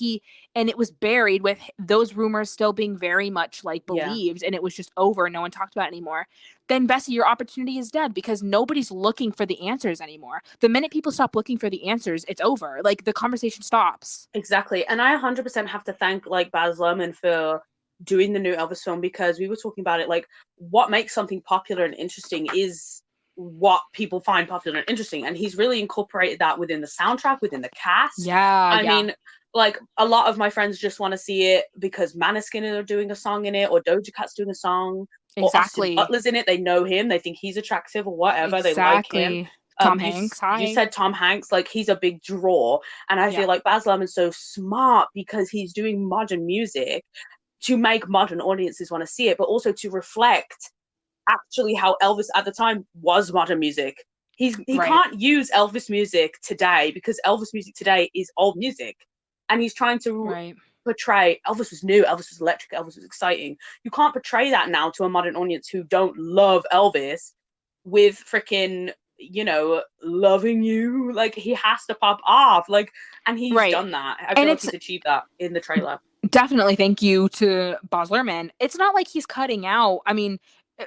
it was buried with those rumors still being very much like Yeah. believed, and it was just over and no one talked about it anymore, then Bessie, your opportunity is dead, because nobody's looking for the answers anymore. The minute people stop looking for the answers, it's over. Like, the conversation stops. Exactly. And I 100% have to thank like Baz Luhrmann for doing the new Elvis film, because we were talking about it, like what makes something popular and interesting is what people find popular and interesting, and he's really incorporated that within the soundtrack, within the cast. Yeah, I yeah, mean, like a lot of my friends just want to see it because Maneskin are doing a song in it, or Doja Cat's doing a song, or Austin exactly. Butler's in it. They know him, they think he's attractive or whatever, they like him. Exactly. Tom You Hanks, you hi. said Tom Hanks, like he's a big draw, and I Yeah, feel like Baz Luhrmann's so smart because he's doing modern music to make modern audiences want to see it, but also to reflect actually how Elvis at the time was modern music. He right, can't use Elvis music today because Elvis music today is old music, and he's trying to right. portray Elvis was new, Elvis was electric, Elvis was exciting. You can't portray that now to a modern audience who don't love Elvis with freaking loving you. Like he has to pop off, like, and he's Right. done that. I And feel like it's he's achieved that in the trailer. definitely, thank you to Baz Luhrmann. It's not like he's cutting out. I mean, uh,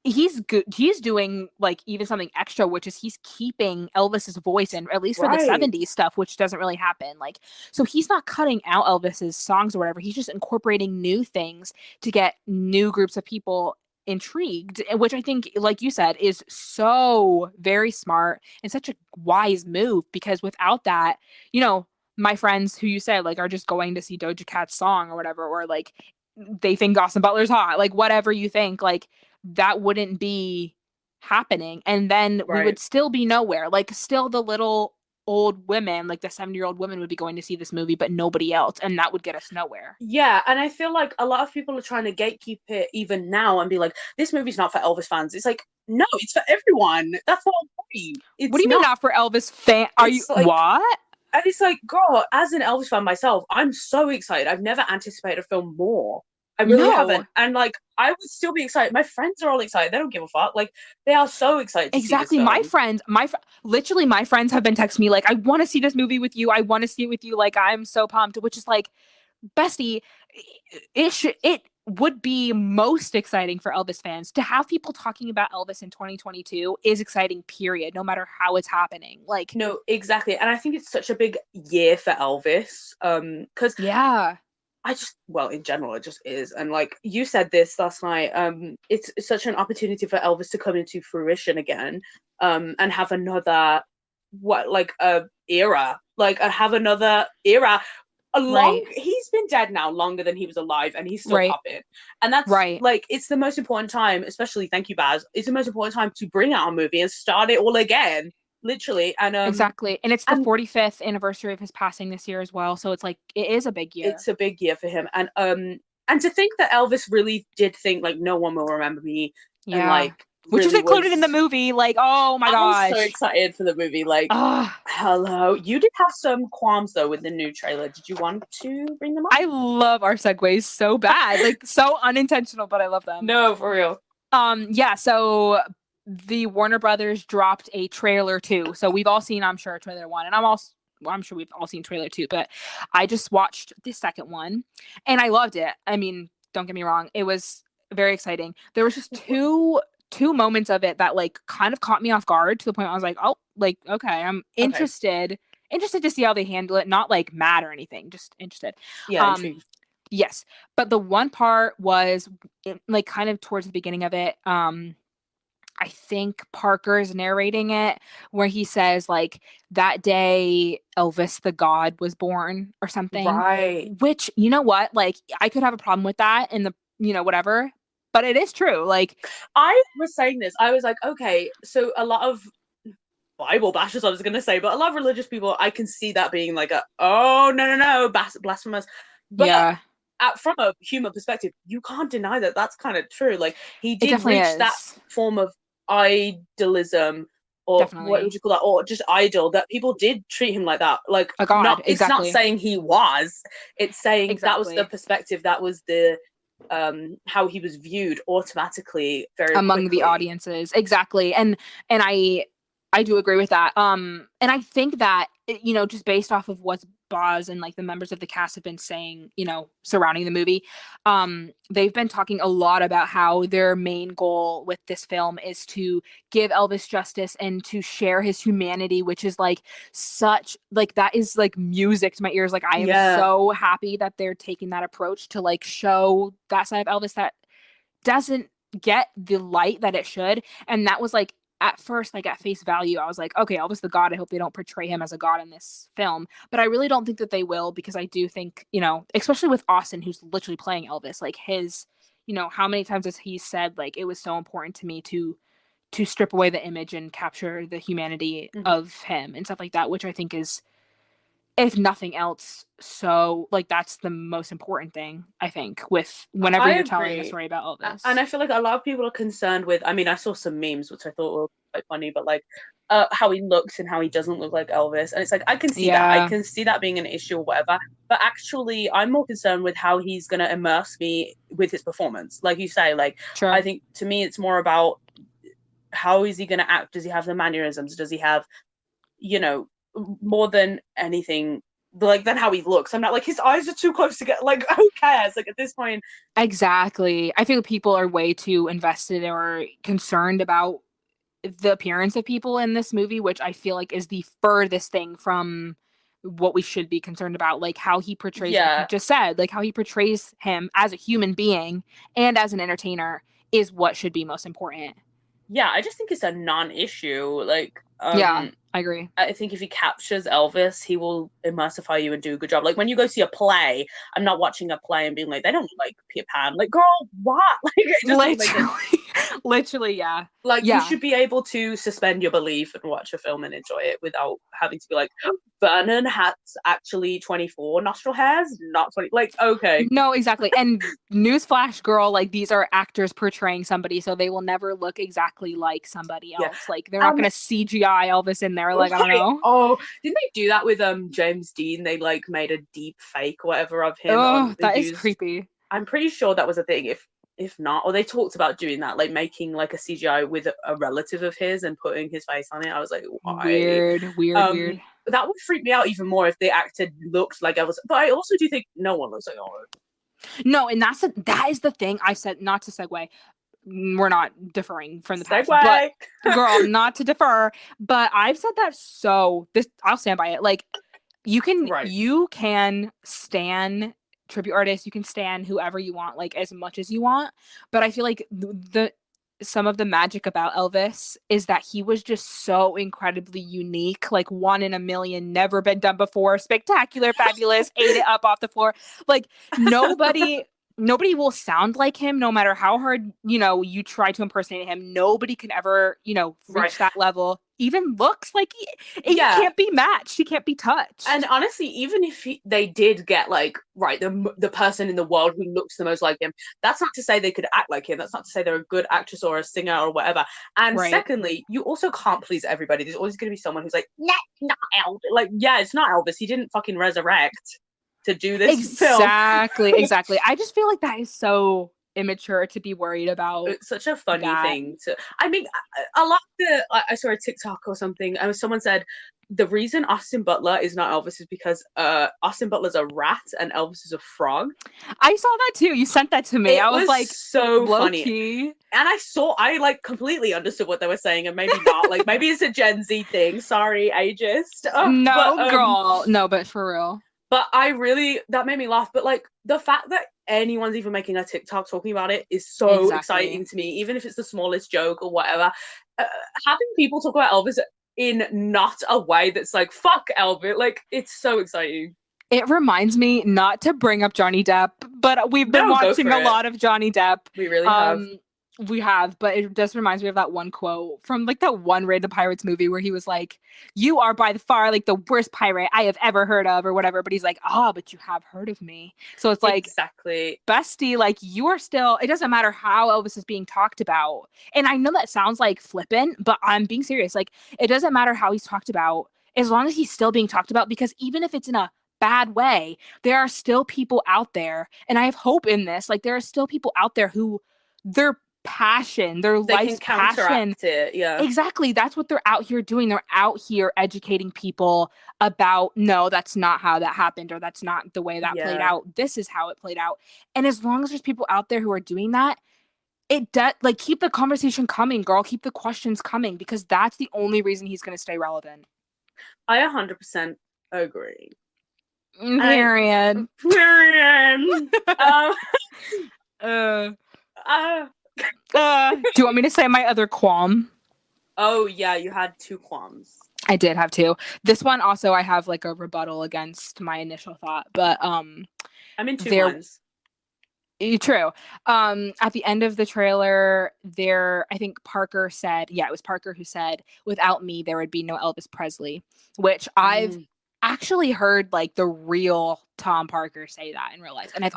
he's good. He's doing like even something extra, which is he's keeping Elvis's voice in, at least for the Right. 70s stuff, which doesn't really happen. Like, so he's not cutting out Elvis's songs or whatever. He's just incorporating new things to get new groups of people intrigued, which I think, like you said, is so very smart and such a wise move, because without that, you know, my friends who you said like are just going to see Doja Cat's song or whatever, or like they think Austin Butler's hot, like whatever you think, like that wouldn't be happening. And then we Right. would still be nowhere. Like, still the little old women, like the 70-year-old women, would be going to see this movie, but nobody else. And that would get us nowhere. Yeah, and I feel like a lot of people are trying to gatekeep it even now and be like, this movie's not for Elvis fans. It's like, no, it's for everyone. That's the whole point. What do It's you mean not. not for Elvis fan? Are you It's like, what? and it's like, girl, as an Elvis fan myself, I'm so excited. I've never anticipated a film more. I really No. haven't. And like, I would still be excited. My friends are all excited. They don't give a fuck. Like, they are so excited to see this Exactly. My film. friends, literally my friends have been texting me like, I want to see this movie with you. I want to see it with you. Like, I'm so pumped, which is like, bestie, it would be most exciting for Elvis fans to have people talking about Elvis in 2022 is exciting, period, no matter how it's happening. Like, No, exactly. And I think it's such a big year for Elvis. Because yeah, well, in general, it just is. And like you said this last night, it's such an opportunity for Elvis to come into fruition again, and have another era, like have another era. right, He's been dead now longer than he was alive, and he's still right, popping. And that's right. like, it's the most important time, especially, thank you, Baz. It's the most important time to bring out a movie and start it all again, literally. Exactly. And it's the And 45th anniversary of his passing this year as well. So it's like, it is a big year. it's a big year for him. And to think that Elvis really did think like, no one will remember me, and Yeah. like which is really included in the was. movie. Like, oh my I'm so gosh. excited for the movie. Like, Ah, hello. You did have some qualms though with the new trailer. Did you want to bring them up? I love our segues so bad. Like, so unintentional, but I love them. No, for real. Yeah, so the Warner Brothers dropped a trailer too. So we've all seen, I'm sure, trailer 1, and I'm sure we've all seen trailer 2, but I just watched the second one and I loved it. I mean, don't get me wrong, it was very exciting. There was just two moments of it that like kind of caught me off guard to the point where I was like, "Oh, like okay, I'm Okay. interested to see how they handle it, not like mad or anything, just interested." Yeah, Um intrigued. yes, but the one part was like kind of towards the beginning of it. I think Parker's narrating it where he says like that day Elvis the God was born or something, Right. which you know what, like I could have a problem with that in the whatever, but it is true. Like I was saying this. I was like, okay, so a lot of Bible bashers, I was going to say, but a lot of religious people, I can see that being like oh, no, blasphemous. But yeah, from a human perspective, you can't deny that that's kind of true. Like, he it did definitely reach that is. form of idolism, or what would Definitely you call that, or just idol, that people did treat him like that. Like, a god, not, it's not exactly. saying he was, it's saying that was the Exactly. perspective, that was the how he was viewed automatically very Among the quickly. audiences, exactly. And I do agree with that. And I think that just based off of what Boz and like the members of the cast have been saying, surrounding the movie, they've been talking a lot about how their main goal with this film is to give Elvis justice and to share his humanity, which is like such like that is like music to my ears. Like I am Yeah. so happy that they're taking that approach to like show that side of Elvis that doesn't get the light that it should. And that was like at first, like at face value, I was like, okay, Elvis the God. I hope they don't portray him as a god in this film. But I really don't think that they will, because I do think, especially with Austin, who's literally playing Elvis, like his, how many times has he said like it was so important to me to strip away the image and capture the humanity Mm-hmm. of him and stuff like that, which I think is, if nothing else, so like that's the most important thing I think with whenever I you're telling a agree. story about And Elvis. I feel like a lot of people are concerned with, I mean, I saw some memes which I thought were quite funny, but like how he looks and how he doesn't look like Elvis. And it's like, I can see that. I Yeah, can see that being an issue or whatever. But actually, I'm more concerned with how he's going to immerse me with his performance. Like you say, like, sure. I think to me, it's more about how is he going to act? Does he have the mannerisms? Does he have, you know, more than anything, like, than how he looks? I'm not like, his eyes are too close to get, like, who cares? Like, at this point, Exactly. I feel people are way too invested or concerned about the appearance of people in this movie, which I feel like is the furthest thing from what we should be concerned about. Like how he portrays, like you yeah, just said, like how he portrays him as a human being and as an entertainer is what should be most important. yeah, I just think it's a non-issue. Like, Yeah, I agree. I think if he captures Elvis, he will immersify you and do a good job. Like when you go see a play, I'm not watching a play and being like, they don't like Peter Pan. Like, girl, what? Like, it just doesn't make sense. Literally, literally, yeah. Like, you Yeah. should be able to suspend your belief and watch a film and enjoy it without having to be like, Vernon Hat's actually 24 nostril hairs, not 20. Like, okay. No, exactly. And newsflash, girl, like these are actors portraying somebody, so they will never look exactly like somebody Yeah. else. Like they're not gonna CGI Elvis in there. Like I don't know. Oh, didn't they do that with James Dean? They like made a deep fake or whatever of him on Oh, they that is used. creepy. I'm pretty sure that was a thing. If not, or they talked about doing that, like making like a CGI with a relative of his and putting his face on it. I was like, why? Weird, weird, weird. That would freak me out even more if the actor looked like Elvis. But I also do think no one looks like Elvis. No, and that is the thing I said, not to segue. We're not differing from the past, but Segue. girl, not to defer. But I've said that I'll stand by it. Like you Right. can stan tribute artists, you can stan whoever you want, like as much as you want. But I feel like the some of the magic about Elvis is that he was just so incredibly unique, like one in a million, never been done before, spectacular, fabulous, ate it up off the floor. Like nobody will sound like him no matter how hard, you try to impersonate him. Nobody can ever, reach Right. that level. even looks like he Yeah. can't be matched. He can't be touched. And honestly, even if they did get like right the person in the world who looks the most like him, that's not to say they could act like him. That's not to say they're a good actress or a singer or whatever. And Right. secondly, you also can't please everybody. There's always going to be someone who's like, nah, not Elvis. Like, yeah, it's not Elvis. He didn't fucking resurrect to do this film. Exactly. I just feel like that is so immature to be worried about. It's such a funny that. thing to. I mean, a lot of I saw a TikTok or something, and someone said the reason Austin Butler is not Elvis is because Austin Butler's a rat and Elvis is a frog. I saw that too. You sent that to me. It I was like, so low funny. Key. And I like completely understood what they were saying, and maybe not. Like maybe it's a Gen Z thing. Sorry, ageist. Girl. No, but for real. But that made me laugh. But like the fact that anyone's even making a TikTok talking about it is so exciting to me, even if it's the smallest joke or whatever. Having people talk about Elvis in not a way that's like, fuck Elvis, like, it's so exciting. It reminds me, not to bring up Johnny Depp, but we've been watching a lot of Johnny Depp. We really have. We have, but it just reminds me of that one quote from like that one Raid the Pirates movie where he was like, you are by far like the worst pirate I have ever heard of or whatever. But he's like, but you have heard of me. So it's like, exactly, bestie, like you are still, it doesn't matter how Elvis is being talked about. And I know that sounds like flippant, but I'm being serious. Like it doesn't matter how he's talked about as long as he's still being talked about, because even if it's in a bad way, there are still people out there. And I have hope in this. Like there are still people out there who their passion, their life's passion. It, yeah. Exactly. That's what they're out here doing. They're out here educating people about, no, that's not how that happened, or that's not the way that played out. This is how it played out. And as long as there's people out there who are doing that, it does, like, keep the conversation coming, girl. Keep the questions coming, because that's the only reason he's going to stay relevant. I 100% agree. Period. Do you want me to say my other qualm? Oh yeah, you had 2 qualms. I did have 2. This one also, I have like a rebuttal against my initial thought, but I'm in 2 ones. True. At the end of the trailer, I think Parker said, it was Parker who said, without me, there would be no Elvis Presley, which I've actually heard like the real Tom Parker say that in real life. And I've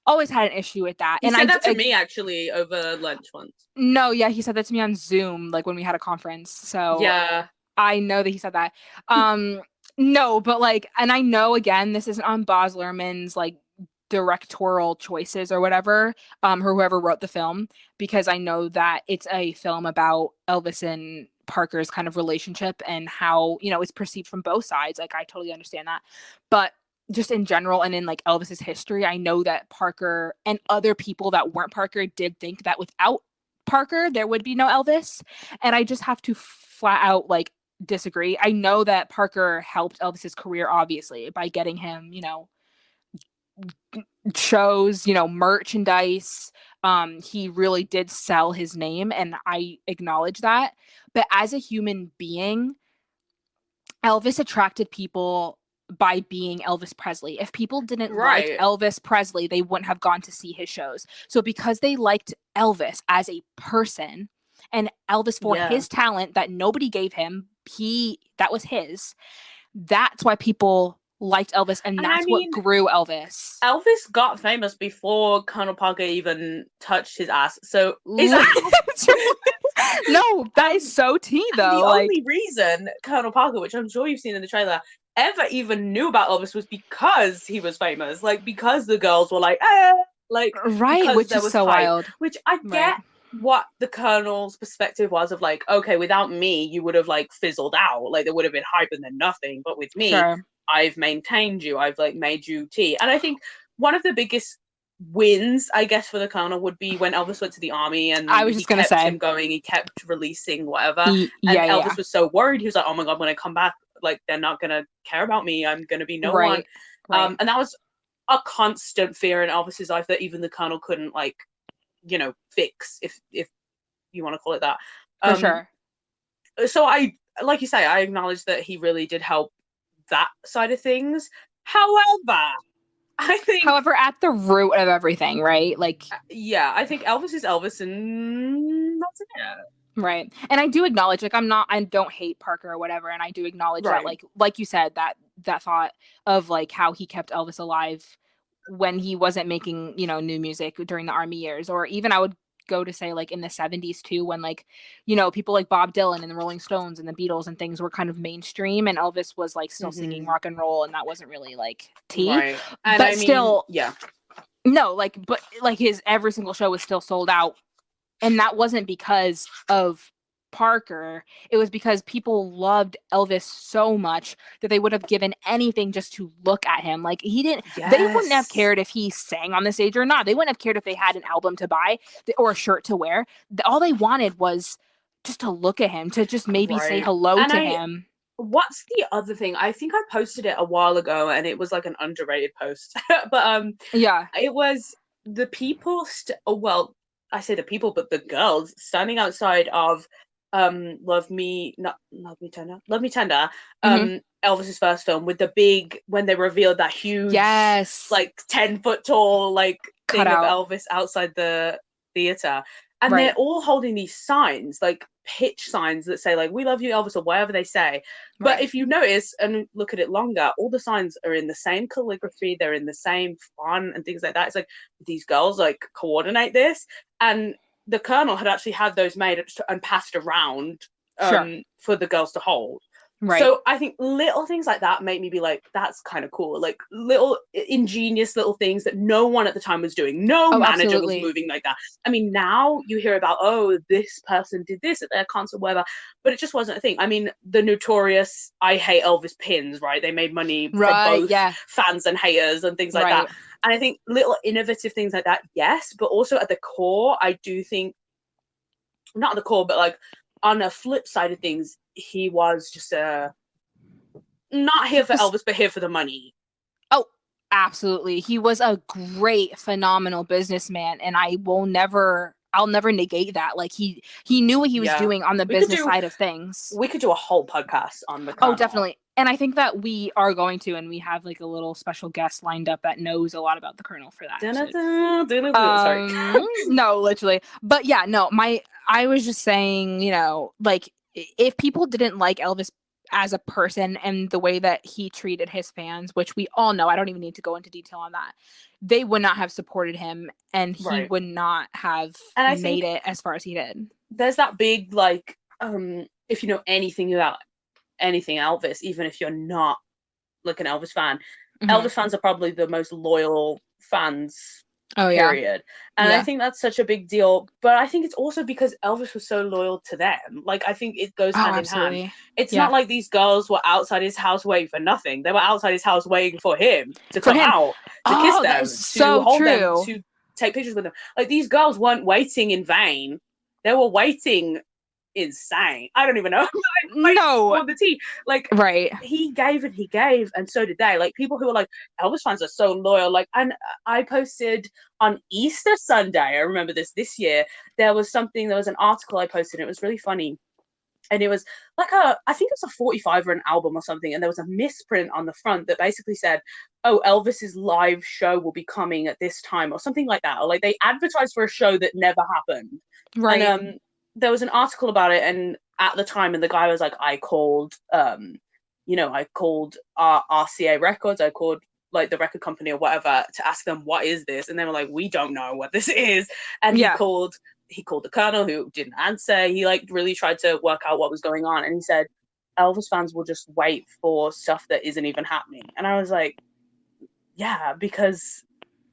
always had an issue with that. He said that to me actually over lunch once. No, yeah, he said that to me on Zoom, like when we had a conference. So yeah, I know that he said that. No, but like, and I know, again, this isn't on Baz Luhrmann's like directorial choices or whatever, or whoever wrote the film, because I know that it's a film about Elvis and Parker's kind of relationship and how, it's perceived from both sides. Like, I totally understand that. But just in general, and in like Elvis's history, I know that Parker and other people that weren't Parker did think that without Parker, there would be no Elvis. And I just have to flat out like disagree. I know that Parker helped Elvis's career, obviously, by getting him, shows, merchandise. He really did sell his name, and I acknowledge that. But as a human being, Elvis attracted people by being Elvis Presley. If people didn't like Elvis Presley, they wouldn't have gone to see his shows. So because they liked Elvis as a person, and Elvis for his talent that nobody gave him, that was his. That's why people liked Elvis, and that's what grew Elvis. Elvis got famous before Colonel Parker even touched his ass. So is that no, that is so tea though. The only reason Colonel Parker, which I'm sure you've seen in the trailer, ever even knew about Elvis was because he was famous. Like, because the girls were like, right, which is so wild. Which I get what the Colonel's perspective was of like, okay, without me, you would have like fizzled out. Like, there would have been hype and then nothing. But with me, I've maintained you. I've like made you tea. And I think one of the biggest wins, I guess, for the Colonel would be when Elvis went to the army, and I was just gonna say, him going, he kept releasing whatever, and Elvis was so worried. He was like, oh my god, when I come back, like, they're not gonna care about me. I'm gonna be no one. And that was a constant fear in Elvis's life that even the Colonel couldn't like, fix, if you want to call it that. For sure. So I, like you say, I acknowledge that he really did help that side of things. However, at the root of everything, right? Like, I think Elvis is Elvis, and that's it. Right. And I do acknowledge, like, I don't hate Parker or whatever. And I do acknowledge that, Right. like you said, that thought of like how he kept Elvis alive when he wasn't making, new music during the army years. Or even I would go to say like in the 70s too, when like, people like Bob Dylan and the Rolling Stones and the Beatles and things were kind of mainstream and Elvis was like still singing Hmm. rock and roll and that wasn't really like tea. Right. And But I mean, still, yeah. no, like, but like his every single show was still sold out, and that wasn't because of Parker. It was because people loved Elvis so much that they would have given anything just to look at him. Like, they wouldn't have Yes. cared if he sang on the stage or not. They wouldn't have cared if they had an album to buy or a shirt to wear. All they wanted was just to look at him, to just maybe say Right. hello And to I him. what's the other thing? I think I posted it a while ago and it was like an underrated post. But Yeah. it was the people oh, well, I say the people, but the girls standing outside of Love Me not Love Me Tender, Hmm. Elvis's first film, with the big, when they revealed that huge Yes. like 10 foot tall like Cut thing of out. Elvis outside the theater. And they're Right. all holding these signs, like pitch signs that say like "We love you, Elvis" or whatever they say. But Right. if you notice and look at it longer, all the signs are in the same calligraphy, they're in the same font and things like that. It's like these girls like coordinate this, and the Colonel had actually had those made and passed around Sure. for the girls to hold. Right. So I think little things like that make me be like, that's kind of cool. Like little ingenious little things that no one at the time was doing. No Oh, manager was absolutely. moving like that. I mean, now you hear about, oh, this person did this at their concert, whatever, but it just wasn't a thing. I mean, the notorious "I hate Elvis" pins, right? They made money from Right. both Yeah. fans and haters and things like that. Right. And I think little innovative things like that, yes, but also at the core, I do think, not at the core, but like on a flip side of things, he was just a not here He for was Elvis, but here for the money. Oh, absolutely. He was a great, phenomenal businessman, and I'll never negate that. Like he knew what he was Yeah, doing on the we could business do side of things. we could do a whole podcast on the Oh, Colonel. definitely. And I think that we are going to, and we have like a little special guest lined up that knows a lot about the Colonel for that episode. Sorry. No, literally. But yeah, no, I was just saying, like if people didn't like Elvis as a person and the way that he treated his fans, which we all know, I don't even need to go into detail on that, they would not have supported him and he Right. would not have And I made think it as far as he did. there's that big like if you know anything about anything Elvis, even if you're not like an Elvis fan, Hmm. Elvis fans are probably the most loyal fans, Oh yeah. period. And I Yeah. think that's such a big deal. But I think it's also because Elvis was so loyal to them. Like, I think it goes Oh, hand in hand. absolutely. It's not Yeah. like these girls were outside his house waiting for nothing. They were outside his house waiting for him to For come him. out, to kiss Oh, that is them, to so hold them, true. to take pictures with them. Like, these girls weren't waiting in vain. They were waiting insane. I don't even know. Like No. for the tea. Like Right. he gave and he gave, and so did they. Like people who are like Elvis fans are so loyal. Like, and I posted on Easter Sunday. I remember this year. There was an article I posted. And it was really funny. And it was like I think it was a 45 or an album or something, and there was a misprint on the front that basically said, "Oh, Elvis's live show will be coming at this time," or something like that, or like they advertised for a show that never happened. And Right. there was an article about it, and at the time, and the guy was like, "I called, I called RCA Records, I called like the record company or whatever to ask them what is this," and they were like, "We don't know what this is," and Yeah. he called the Colonel, who didn't answer. He like really tried to work out what was going on, and he said Elvis fans will just wait for stuff that isn't even happening. And I was like, yeah, because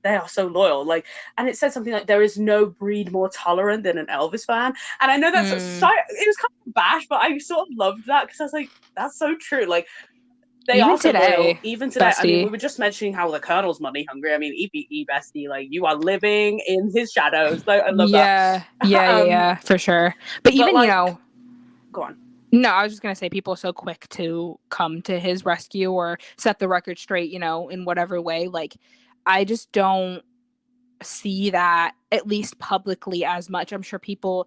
they are so loyal. Like, and it said something like, there is no breed more tolerant than an Elvis fan. And I know that's so, Mm. it was kind of bash, but I sort of loved that because I was like, that's so true. Like, they Even are so loyal, today, even today. I mean, we bestie. were just mentioning how the Colonel's money hungry. I mean, EPE bestie, like you are living in his shadows. Like, I love that. Yeah, yeah, yeah, um, yeah, for sure. But but even, like, go on. no, I was just gonna say people are so quick to come to his rescue or set the record straight, in whatever way. Like, I just don't see that at least publicly as much. I'm sure people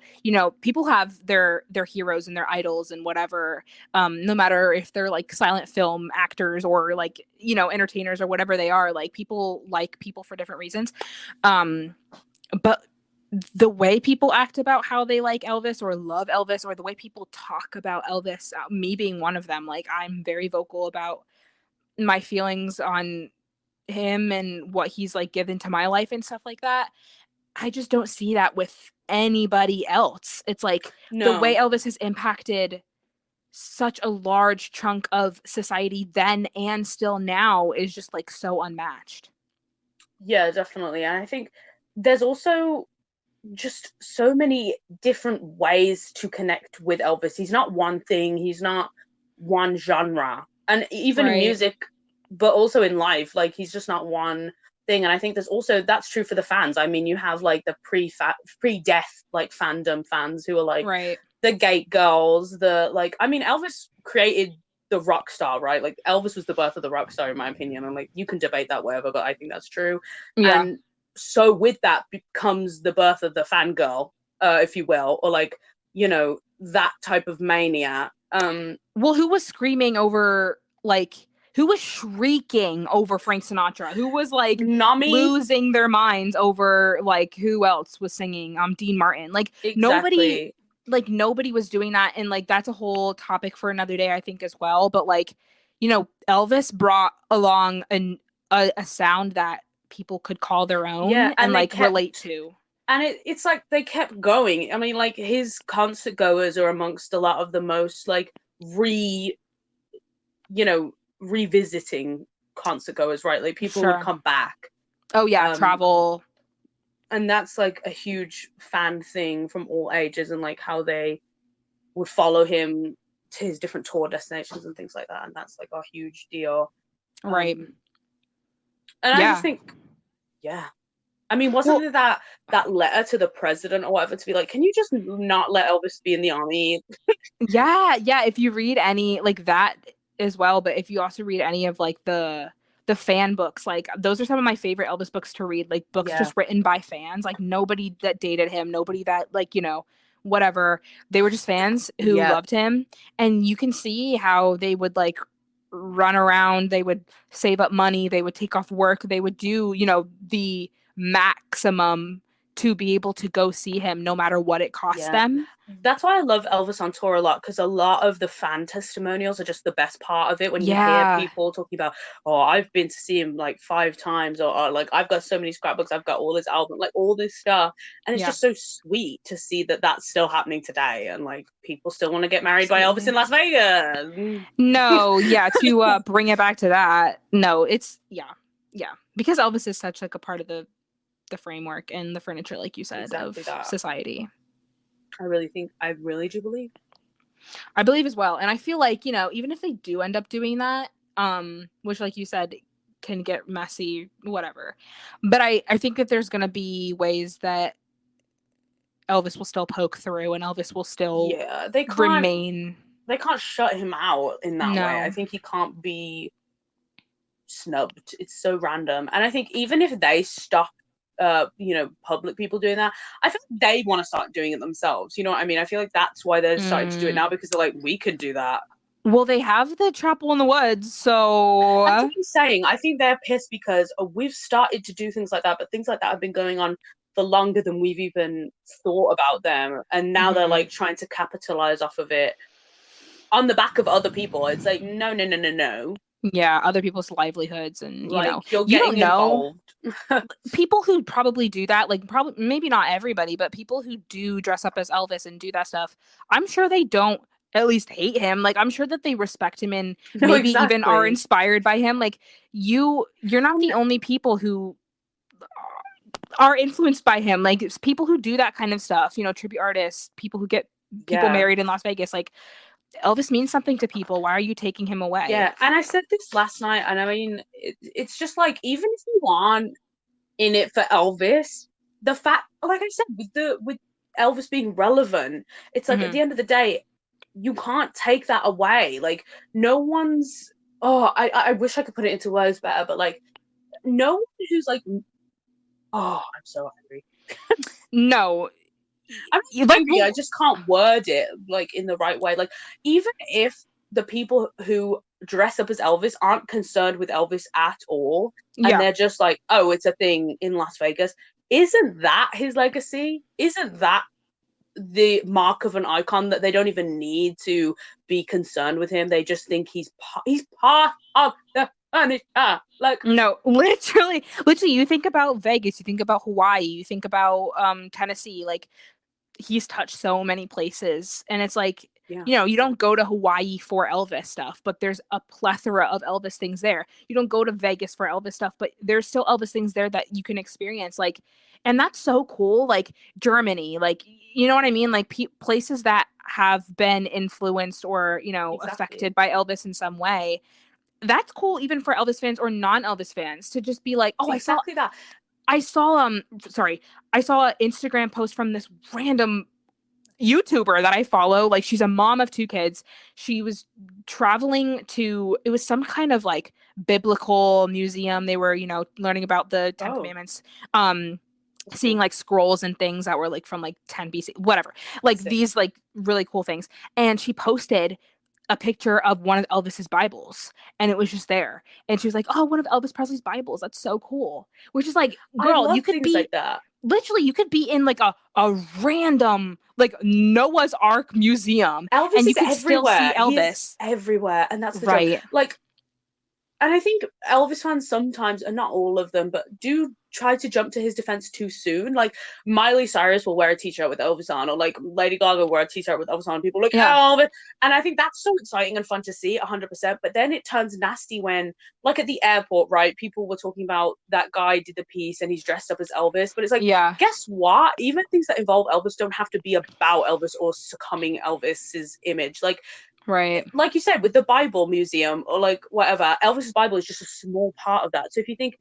have their heroes and their idols and whatever, no matter if they're like silent film actors or like, entertainers or whatever they are. Like people for different reasons. But the way people act about how they like Elvis or love Elvis, or the way people talk about Elvis, me being one of them, like I'm very vocal about my feelings on him and what he's like given to my life and stuff like that. I just don't see that with anybody else. It's like the way No. Elvis has impacted such a large chunk of society then and still now is just like so unmatched. Yeah, definitely. And I think there's also just so many different ways to connect with Elvis. He's not one thing, he's not one genre. And even in Right. music, but also in life, like he's just not one thing. And I think there's also that's true for the fans. I mean, you have like the pre-death like fandom fans who are like Right. the gate girls, the like I mean Elvis created the rock star, right? Like Elvis was the birth of the rock star in my opinion. And like you can debate that whatever, but I think that's true. Yeah. And so with that becomes the birth of the fangirl, if you will, or like, you know, that type of mania. Well, who was screaming over, like, who was shrieking over Frank Sinatra? Who was like Nami, losing their minds over, like, who else was singing? Dean Martin. exactly. Like nobody was doing that, and like that's a whole topic for another day, I think, as well. But like, Elvis brought along a sound that people could call their own Yeah, and and they like relate kept to. and it's like they kept going. I mean, like his concert goers are amongst a lot of the most like you know, revisiting concert goers, right? Like people would Sure. come back. Oh yeah, Um, travel. and that's like a huge fan thing from all ages and like how they would follow him to his different tour destinations and things like that. And that's like a huge deal. Right. Um, and I just Yeah. think, yeah. I mean, wasn't Well, there that letter to the president or whatever to be like, can you just not let Elvis be in the army? yeah. If you read any like that as well, but if you also read any of like the fan books, like those are some of my favorite Elvis books to read, like books Yeah, just written by fans, like nobody that dated him, nobody that like, whatever. They were just fans who yeah, loved him, and you can see how they would like run around, they would save up money, they would take off work, they would do, the maximum to be able to go see him no matter what it cost yeah. them. That's why I love Elvis on tour a lot because a lot of the fan testimonials are just the best part of it when you hear Yeah. people talking about, oh, I've been to see him like 5 times, or like I've got so many scrapbooks, I've got all this album, like all this stuff, and it's Yeah. just so sweet to see that that's still happening today, and like people still want to get married by Elvis in Absolutely. Las Vegas. No, yeah, to bring it back to that. No, it's yeah. Yeah. Because Elvis is such like a part of the framework and the furniture, like you said, Exactly of that. society. I really do believe. I believe as well. And I feel like, even if they do end up doing that, which like you said can get messy, whatever. But I think that there's gonna be ways that Elvis will still poke through and Elvis will still Yeah, remain. they can't shut him out in that way. I No. think he can't be snubbed. It's so random. And I think even if they stop public people doing that, I feel like they want to start doing it themselves. You know what I mean? I feel like that's why they're starting to do it Mm. now because they're like, we could do that. Well, they have the chapel in the woods, That's so what I'm saying. I think they're pissed because we've started to do things like that, but things like that have been going on for longer than we've even thought about them. And now they're Mhm. like trying to capitalize off of it on the back of other people. It's like, no, no, no, no, no. Yeah, other people's livelihoods, and Like you're you don't getting know involved. people who probably do that, like probably maybe not everybody, but people who do dress up as Elvis and do that stuff, I'm sure they don't at least hate him. Like I'm sure that they respect him and No, maybe even are exactly. inspired by him. Like you're not And the only people who are influenced by him. Like it's people who do that kind of stuff, tribute artists, people who get people yeah, married in Las Vegas. Like Elvis means something to people. Why are you taking him away? yeah. And I said this last night, and I mean, it's just like even if you aren't in it for Elvis, the fact, like I said, with Elvis being relevant, it's like at Hmm. the end of the day, you can't take that away. Like no one's. Oh, I wish I could put it into words better, but like no one who's like, oh, I'm so angry. No, I'm not like angry. I well, just can't word it like in the right way. Like even if the people who dress up as Elvis aren't concerned with Elvis at all, and yeah, they're just like, oh, it's a thing in Las Vegas. isn't that his legacy? Isn't that the mark of an icon, that they don't even need to be concerned with him? They just think he's part of the furniture. Like, No, literally, you think about Vegas, you think about Hawaii, you think about Tennessee, like he's touched so many places, and it's like, yeah, you don't go to Hawaii for Elvis stuff, but there's a plethora of Elvis things there. You don't go to Vegas for Elvis stuff, but there's still Elvis things there that you can experience, like, and that's so cool. Like Germany, like, you know what I mean, like places that have been influenced or, exactly, affected by Elvis in some way. That's cool even for Elvis fans or non-Elvis fans to just be like, "Oh, exactly that. I saw sorry, I saw an Instagram post from this random YouTuber that I follow. Like she's a mom of two kids. She was traveling to, it was some kind of like biblical museum. They were, learning about the 10 Oh, Commandments. that's Seeing cool. like scrolls and things that were like from like 10 BC, whatever. Like Sick. these like really cool things. And she posted a picture of one of Elvis's Bibles, and it was just there. And she was like, "Oh, one of Elvis Presley's Bibles. That's so cool." Which is like, I girl, love things like that. you could be in like a random like Noah's Ark museum, Elvis and you is could still see everywhere. He is Elvis. everywhere, and that's the joke. Right. Like, and I think Elvis fans sometimes, and not all of them, but do try to jump to his defense too soon. Like Miley Cyrus will wear a t-shirt with Elvis on, or like Lady Gaga will wear a t-shirt with Elvis on. People are like, Yeah. oh, Elvis. And I think that's so exciting and fun to see, 100%. But then it turns nasty when, like at the airport, right? People were talking about that guy did the piece and he's dressed up as Elvis. But it's like, Yeah. guess what? Even things that involve Elvis don't have to be about Elvis or succumbing Elvis's image. Right. Like you said, with the Bible museum or like whatever, Elvis's Bible is just a small part of that. So if you think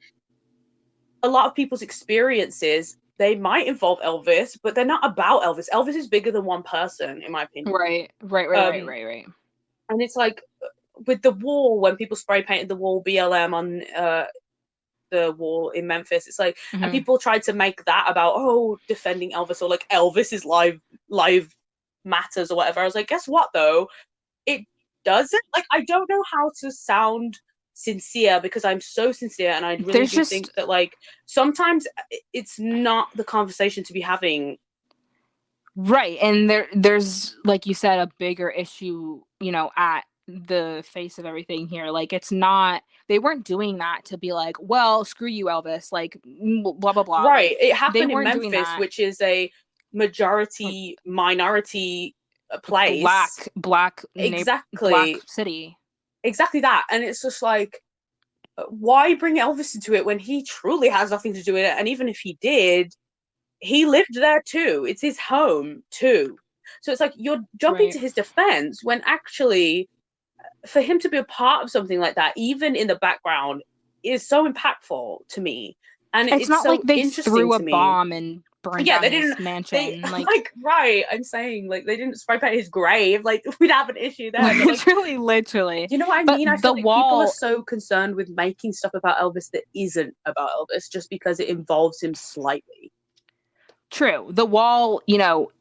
a lot of people's experiences, they might involve Elvis, but they're not about Elvis. Elvis is bigger than one person, in my opinion. Right. Right. Right. Right. Um, Right. Right. and it's like with the wall, when people spray painted the wall BLM on the wall in Memphis, it's like, and Mm-hmm. people tried to make that about, oh, defending Elvis, or like Elvis is live matters or whatever. I was like, guess what though? It doesn't. Like, I don't know how to sound sincere because I'm so sincere, and I really There's do just think that like sometimes it's not the conversation to be having. right, and there's like you said a bigger issue, at the face of everything here. Like it's not, they weren't doing that to be like, well, screw you, Elvis, like blah blah blah. Right, Like it they happened in weren't doing Memphis, that. which is a majority minority place. Black Exactly, city. exactly that. And it's just like, why bring Elvis into it when he truly has nothing to do with it? And even if he did, he lived there too. It's his home too. So it's like you're jumping Right. to his defense when actually, for him to be a part of something like that, even in the background, is so impactful to me. And It's it's not like so they interesting threw a to me. bomb and burned Yeah, down they his didn't, they mansion. Like like, right, I'm saying, like, they didn't spray paint his grave. Like, we'd have an issue there. But like, literally. you know what I But mean? I the feel like people are wall, so concerned with making stuff about Elvis that isn't about Elvis just because it involves him slightly. true. The wall,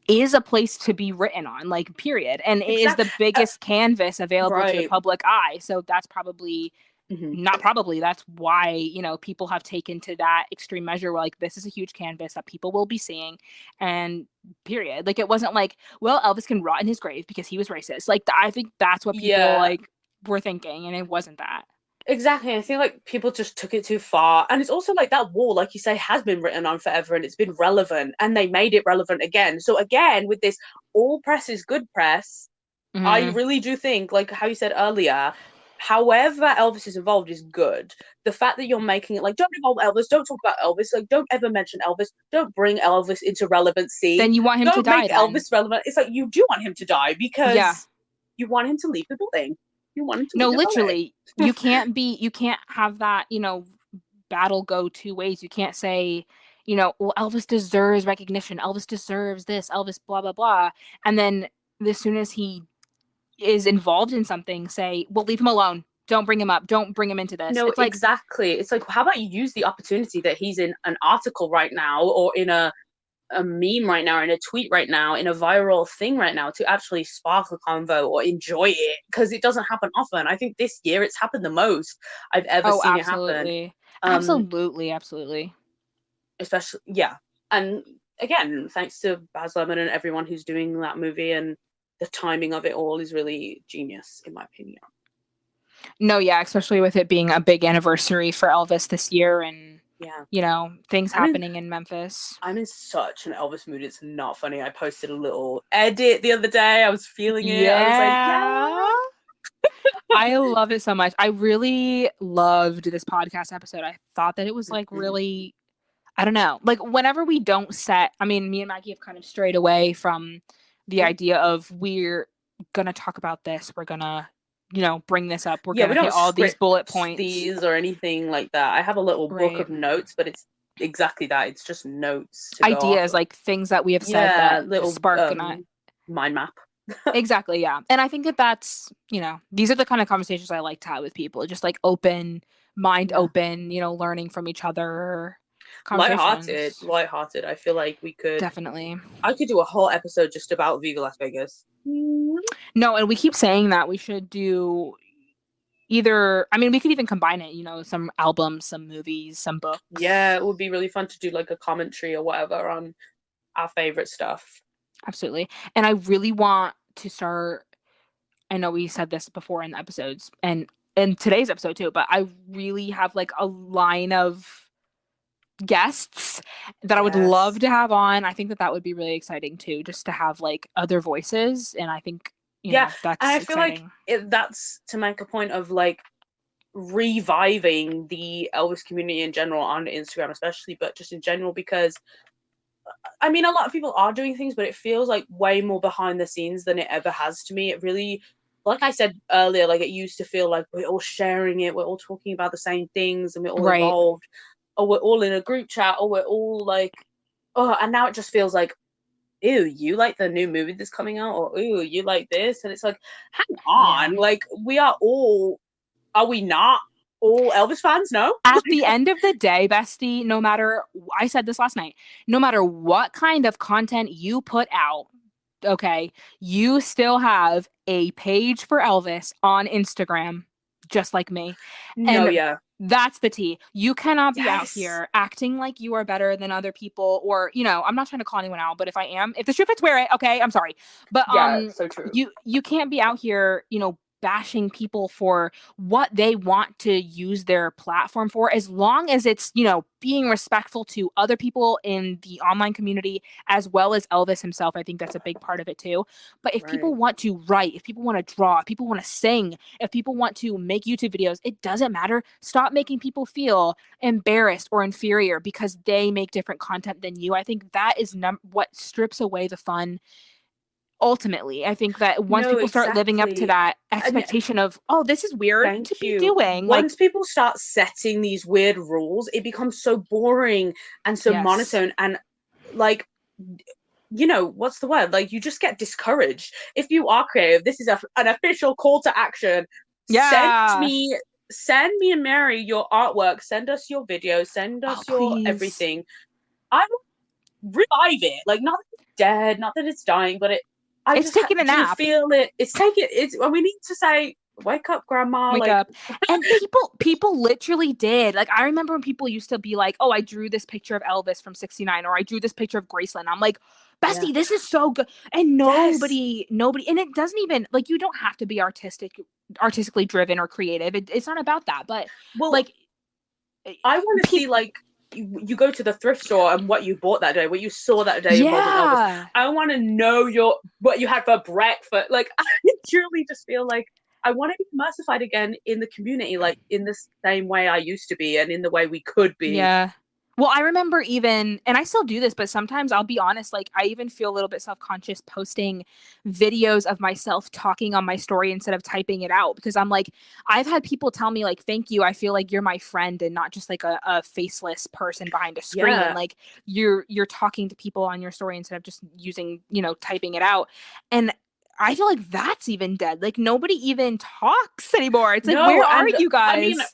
is a place to be written on, like, period. And it is Exactly. the biggest canvas available to the Right. public eye. So that's probably, Mm-hmm. not probably, that's why, people have taken to that extreme measure where, like, this is a huge canvas that people will be seeing. And period. Like, it wasn't like, well, Elvis can rot in his grave because he was racist. Like, I think that's what people, Yeah. like, were thinking. And it wasn't that. Exactly. I feel like people just took it too far. And it's also like that wall, like you say, has been written on forever and it's been relevant and they made it relevant again. So again, with this all press is good press, I Mm-hmm. really do think, like how you said earlier, however Elvis is involved is good. The fact that you're making it like, don't involve Elvis, don't talk about Elvis, like don't ever mention Elvis, don't bring Elvis into relevancy, Then you want him to don't die make then. Elvis relevant. It's like you do want him to die Yeah. because you want him to leave the building. You want him to No, leave the building. literally, you can't have that, battle go two ways. You can't say, well, Elvis deserves recognition. Elvis deserves this. Elvis, blah, blah, blah. And then as soon as he is involved in something, say, well, leave him alone. Don't bring him up. Don't bring him into this. No, It's like, exactly. It's like, how about you use the opportunity that he's in an article right now, or in a meme right now, or in a tweet right now, in a viral thing right now, to actually spark a convo or enjoy it, because it doesn't happen often. I think this year it's happened the most I've ever oh, seen it happen. absolutely. Um, Absolutely. Absolutely. especially, yeah. And again, thanks to Baz Luhrmann and everyone who's doing that movie, and the timing of it all is really genius, in my opinion. No, yeah, especially with it being a big anniversary for Elvis this year, and Yeah, things I'm in happening in Memphis. I'm in such an Elvis mood. It's not funny. I posted a little edit the other day. I was feeling it. I was like, Yeah. yeah. I love it so much. I really loved this podcast episode. I thought that it was like Mhm. really, I don't know, like whenever we don't set, I mean, me and Maggie have kind of strayed away from the Yeah. idea of we're gonna talk about this. We're gonna, bring this up. We're Yeah, we gonna hit don't all these script bullet points. these or anything like that. I have a little book Right. of notes, but it's exactly that. It's just notes to go off Ideas, of. like things that we have said Yeah, that little spark and I mind map. exactly, yeah. And I think that that's, these are the kind of conversations I like to have with people, just like open, mind Yeah. open, learning from each other Lighthearted, conversations. lighthearted. I feel like Definitely. I could do a whole episode just about Viva Las Vegas. No, and we keep saying that we should do either, I mean, we could even combine it, some albums, some movies, some Yeah, books. it would be really fun to do like a commentary or whatever on our favorite stuff. Absolutely. And I really want to start, I know we said this before in the episodes and in today's episode too, but I really have like a line of guests that I would love Yes. to have on. I think that that would be really exciting too, just to have like other voices. And I think, Yeah, and that's I feel like exciting. that's to make a point of like reviving the Elvis community in general on Instagram, especially, but just in general, because I mean, a lot of people are doing things, but it feels like way more behind the scenes than it ever has to me. It really, like I said earlier, like it used to feel like we're all sharing it, we're all talking about the same things, and we're all Right. involved, or we're all in a group chat, or we're all like, oh, and now it just feels like, ew, you like the new movie that's coming out, or ew, you like this, and it's like, hang Yeah. on, like we are all, are we not all Elvis fans? No. At the end of the day, bestie, no matter, I said this last night, no matter what kind of content you put out, okay, you still have a page for Elvis on Instagram, just like me. No, And yeah. that's the tea. You cannot be out Yes. here acting like you are better than other people, or, I'm not trying to call anyone out, but if I am, if the shoe fits, wear it, okay, I'm sorry. But Yeah, so true. you can't be out here, bashing people for what they want to use their platform for, as long as it's, being respectful to other people in the online community as well as Elvis himself. I think that's a big part of it too. But if Right. people want to write, if people want to draw, if people want to sing, if people want to make YouTube videos, it doesn't matter. Stop making people feel embarrassed or inferior because they make different content than you. I think that is what strips away the fun. Ultimately, I think that once No, people start living up to exactly. that And expectation of, oh, this is weird to thank be you. doing, like, Once people start setting these weird rules, it becomes so boring and so yes, monotone. And like, what's the word? Like, you just get discouraged. If you are creative, this is an official call to action. Send yeah, me, send me and Mary your artwork. Send us your videos. Send oh, us your please. everything. I will revive it. Like, not that it's dead, not that it's dying, but I It's just taking a do you nap. feel it? It's taking it's. Well, we need to say, wake up, grandma. Wake Like, up. And people literally did. Like, I remember when people used to be like, oh, I drew this picture of Elvis from 69, or I drew this picture of Graceland. I'm like, yeah, bestie, this is so good. And yes. nobody, and it doesn't even, like, you don't have to be artistically driven or creative. It's not about that. But Well, like, I want to see people, like you go to the thrift store and what you bought that day, what you saw that day involving Elvis. yeah. I want to know what you had for breakfast. Like, I truly just feel like I want to be immersified again in the community, like in the same way I used to be and in the way we could be. Yeah. Well, I remember even, and I still do this, but sometimes I'll be honest, like I even feel a little bit self-conscious posting videos of myself talking on my story instead of typing it out because I'm like, I've had people tell me like, thank you. I feel like you're my friend and not just like a faceless person behind a screen. Yeah. Like you're talking to people on your story instead of just using, typing it out. And I feel like that's even dead. Like nobody even talks anymore. It's like, No, where are and you I mean, guys?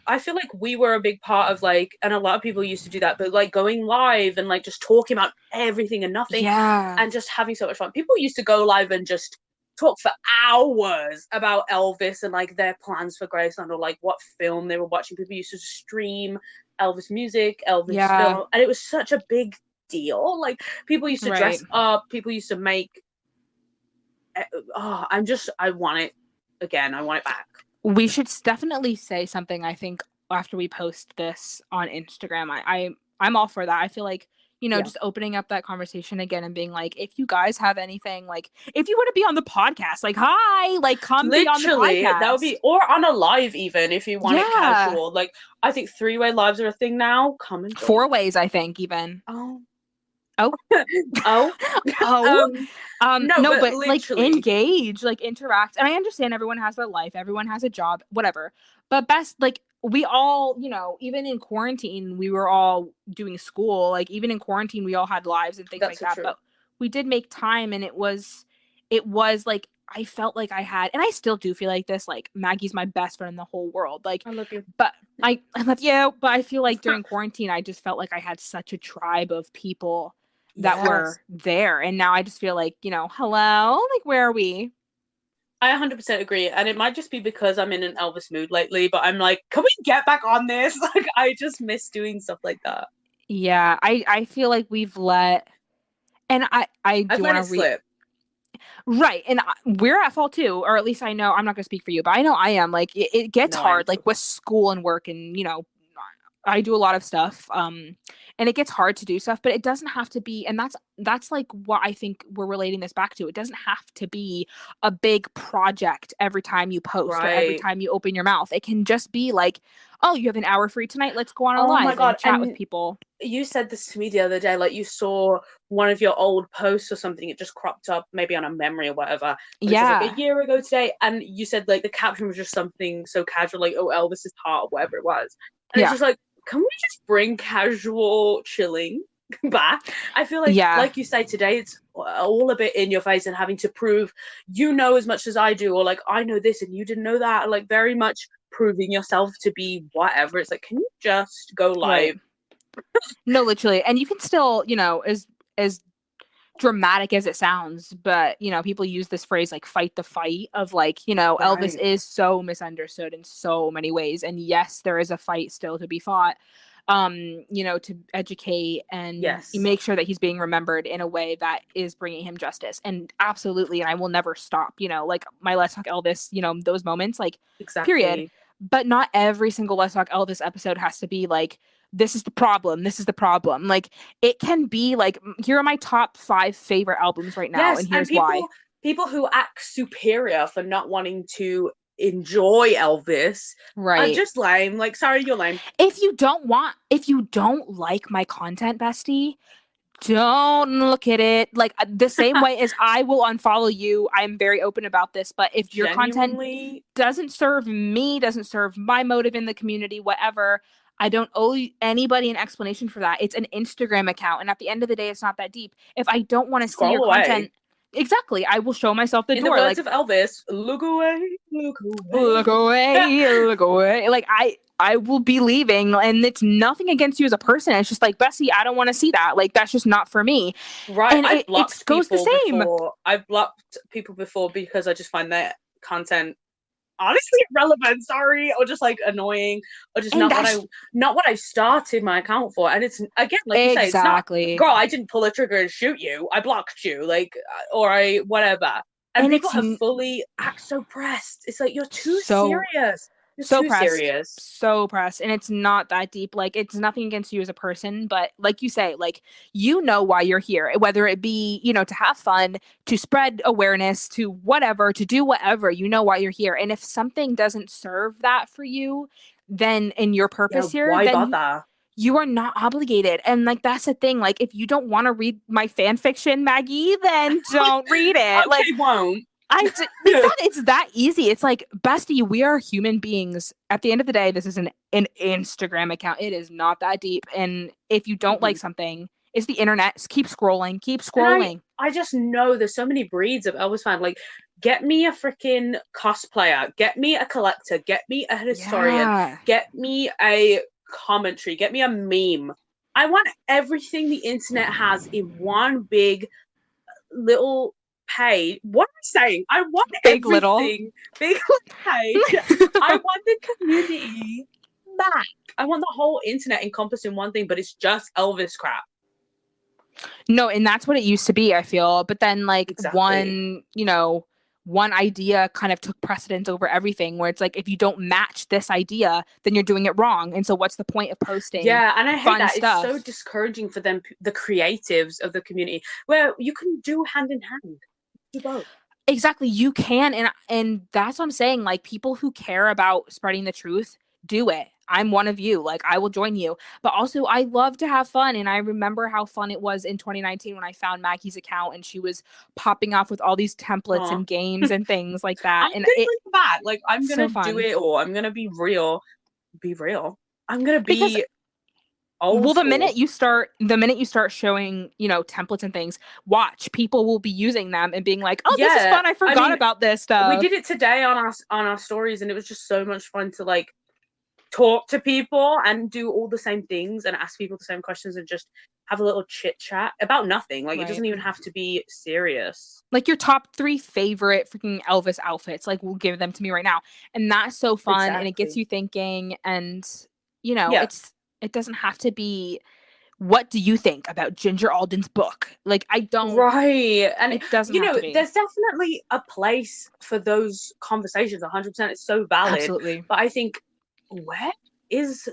I feel like we were a big part of like, and a lot of people used to do that, but like going live and like just talking about everything and nothing Yeah. and just having so much fun. People used to go live and just talk for hours about Elvis and like their plans for Graceland or like what film they were watching. People used to stream Elvis music, Elvis Yeah. film, and it was such a big deal. Like, people used to dress up, people used to make. Oh, I want it again. I want it back. We should definitely say something, I think, after we post this on Instagram. I'm all for that. I feel like, just opening up that conversation again and being like, if you guys have anything, like, if you want to be on the podcast, like, hi, like, come be on the podcast. That would be, or on a live even, if you want it casual. Like, I think 3-way lives are a thing now. Come and join. 4 ways, I think, even. Oh. No, but like, engage, like, interact. And I understand everyone has their life, everyone has a job, whatever. But best, like, we all, even in quarantine, we were all doing school. Like, even in quarantine, we all had lives and things like that. True. But we did make time, and it was like, I felt like I had, and I still do feel like this, like, Maggie's my best friend in the whole world. Like, I love you. But I love you. But I feel like during quarantine, I just felt like I had such a tribe of people that were there. And now I just feel like, hello, like, where are we? I 100% agree. And it might just be because I'm in an Elvis mood lately, but I'm like, can we get back on this? Like, I just miss doing stuff like that. Yeah, I feel like we've let, and I do want to slip. Right. And we're at fault too, or at least I know, I'm not going to speak for you, but I know I am. Like, it gets hard, like, with school and work, and, I do a lot of stuff, and it gets hard to do stuff, but it doesn't have to be, and that's like what I think we're relating this back to. It doesn't have to be a big project every time you post or every time you open your mouth. It can just be like, oh, you have an hour free tonight, let's go on a live and chat with people. You said this to me the other day, like, you saw one of your old posts or something, it just cropped up maybe on a memory or whatever. Yeah. Like a year ago today, and you said, like, the caption was just something so casual, like, oh, Elvis's heart, or whatever it was. And it's just like, can we just bring casual chilling back? I feel like you say today, it's all a bit in your face and having to prove as much as I do, or like, I know this and you didn't know that, like, very much proving yourself to be whatever. It's like, can you just go live? No, literally. And you can still, as dramatic as it sounds, but people use this phrase, like, fight the fight, of like, Elvis is so misunderstood in so many ways, and yes, there is a fight still to be fought, to educate and make sure that he's being remembered in a way that is bringing him justice. And absolutely, and I will never stop, like, my Let's Talk Elvis, those moments, like, period. But not every single Let's Talk Elvis episode has to be like, this is the problem. Like, it can be like, here are my top 5 favorite albums right now, and here's why. People who act superior for not wanting to enjoy Elvis are just lame. Like, sorry, you're lame. If you don't like my content, bestie, don't look at it. Like, the same way as I will unfollow you. I'm very open about this, but if your content doesn't serve me, doesn't serve my motive in the community, whatever, I don't owe anybody an explanation for that. It's an Instagram account, and at the end of the day, it's not that deep. If I don't want to see your content, exactly, I will show myself the door. In the words of Elvis, look away, look away, look away, look away. Like, I will be leaving, and it's nothing against you as a person. It's just like, Bessie, I don't want to see that. Like, that's just not for me. Right. And it goes the same. I've blocked people before because I just find their content honestly irrelevant, sorry, or just like annoying, or just not what I started my account for. And it's, again, like you say, it's not, girl, I didn't pull a trigger and shoot you, I blocked you, like, or I whatever. And people have fully act so pressed. It's like, you're too serious. So pressed, and it's not that deep. Like, it's nothing against you as a person, but like you say, like, why you're here, whether it be, to have fun, to spread awareness, to whatever, to do whatever, why you're here. And if something doesn't serve that for you, then in your purpose here, then you are not obligated. And like, that's the thing. Like, if you don't want to read my fan fiction, Maggie, then don't read it. Okay, like, won't. It's that easy. It's like, bestie, we are human beings. At the end of the day, this is an Instagram account. It is not that deep. And if you don't like something, it's the internet. Just keep scrolling. I just know there's so many breeds of Elvis fan. Like, get me a freaking cosplayer, get me a collector, get me a historian, get me a commentary, get me a meme. I want everything the internet has in one big little page. What am I saying? I want big everything. Big little page. I want the community smack. I want the whole internet encompassed in one thing, but it's just Elvis crap. No, and that's what it used to be, I feel. But then like Exactly. one idea kind of took precedence over everything, where it's like if you don't match this idea, then you're doing it wrong. And so what's the point of posting Yeah, and I hate fun that. It's so stuff? discouraging for them, the creatives of the community, where you can do hand in hand. Do both. Exactly, you can, and that's what I'm saying. Like people who care about spreading the truth, do it. I'm one of you. Like I will join you. But also I love to have fun, and I remember how fun it was in 2019 when I found Maggie's account and she was popping off with all these templates Oh. and games and things like that. I'm And good it with that. Like I'm so gonna do fun. it, or I'm gonna be real. Be real. I'm gonna Because be old well, school. the minute you start showing, templates and things, watch people will be using them and being like, "Oh, this is Yeah, fun. I I forgot mean, about this we did stuff." it today on our stories, and it was just so much fun to like talk to people and do all the same things and ask people the same questions and just have a little chit chat about nothing. Like it Right. doesn't even have to be serious. Like your top 3 favorite freaking Elvis outfits, like will give them to me right now. And that's so fun and it gets Exactly. you thinking and Yeah. it doesn't have to be what do you think about Ginger Alden's book? Like I don't Right. And it doesn't you have to know, be. there's definitely a place for those conversations, 100%. It's so valid. Absolutely. But I think where is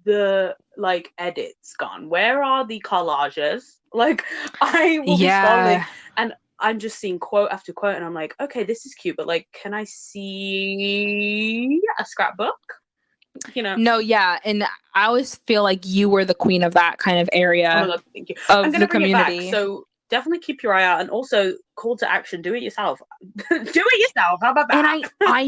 the like edits gone? Where are the collages? Like I will be scrolling Yeah. and I'm just seeing quote after quote and I'm like, okay, this is cute, but like can I see a scrapbook? You know. No, yeah, and I always feel like you were the queen of that kind of Oh my area god, thank you. I'm of gonna the bring it back. community. So definitely keep your eye out, and also call to action. Do it yourself. Do it yourself. How about And that? I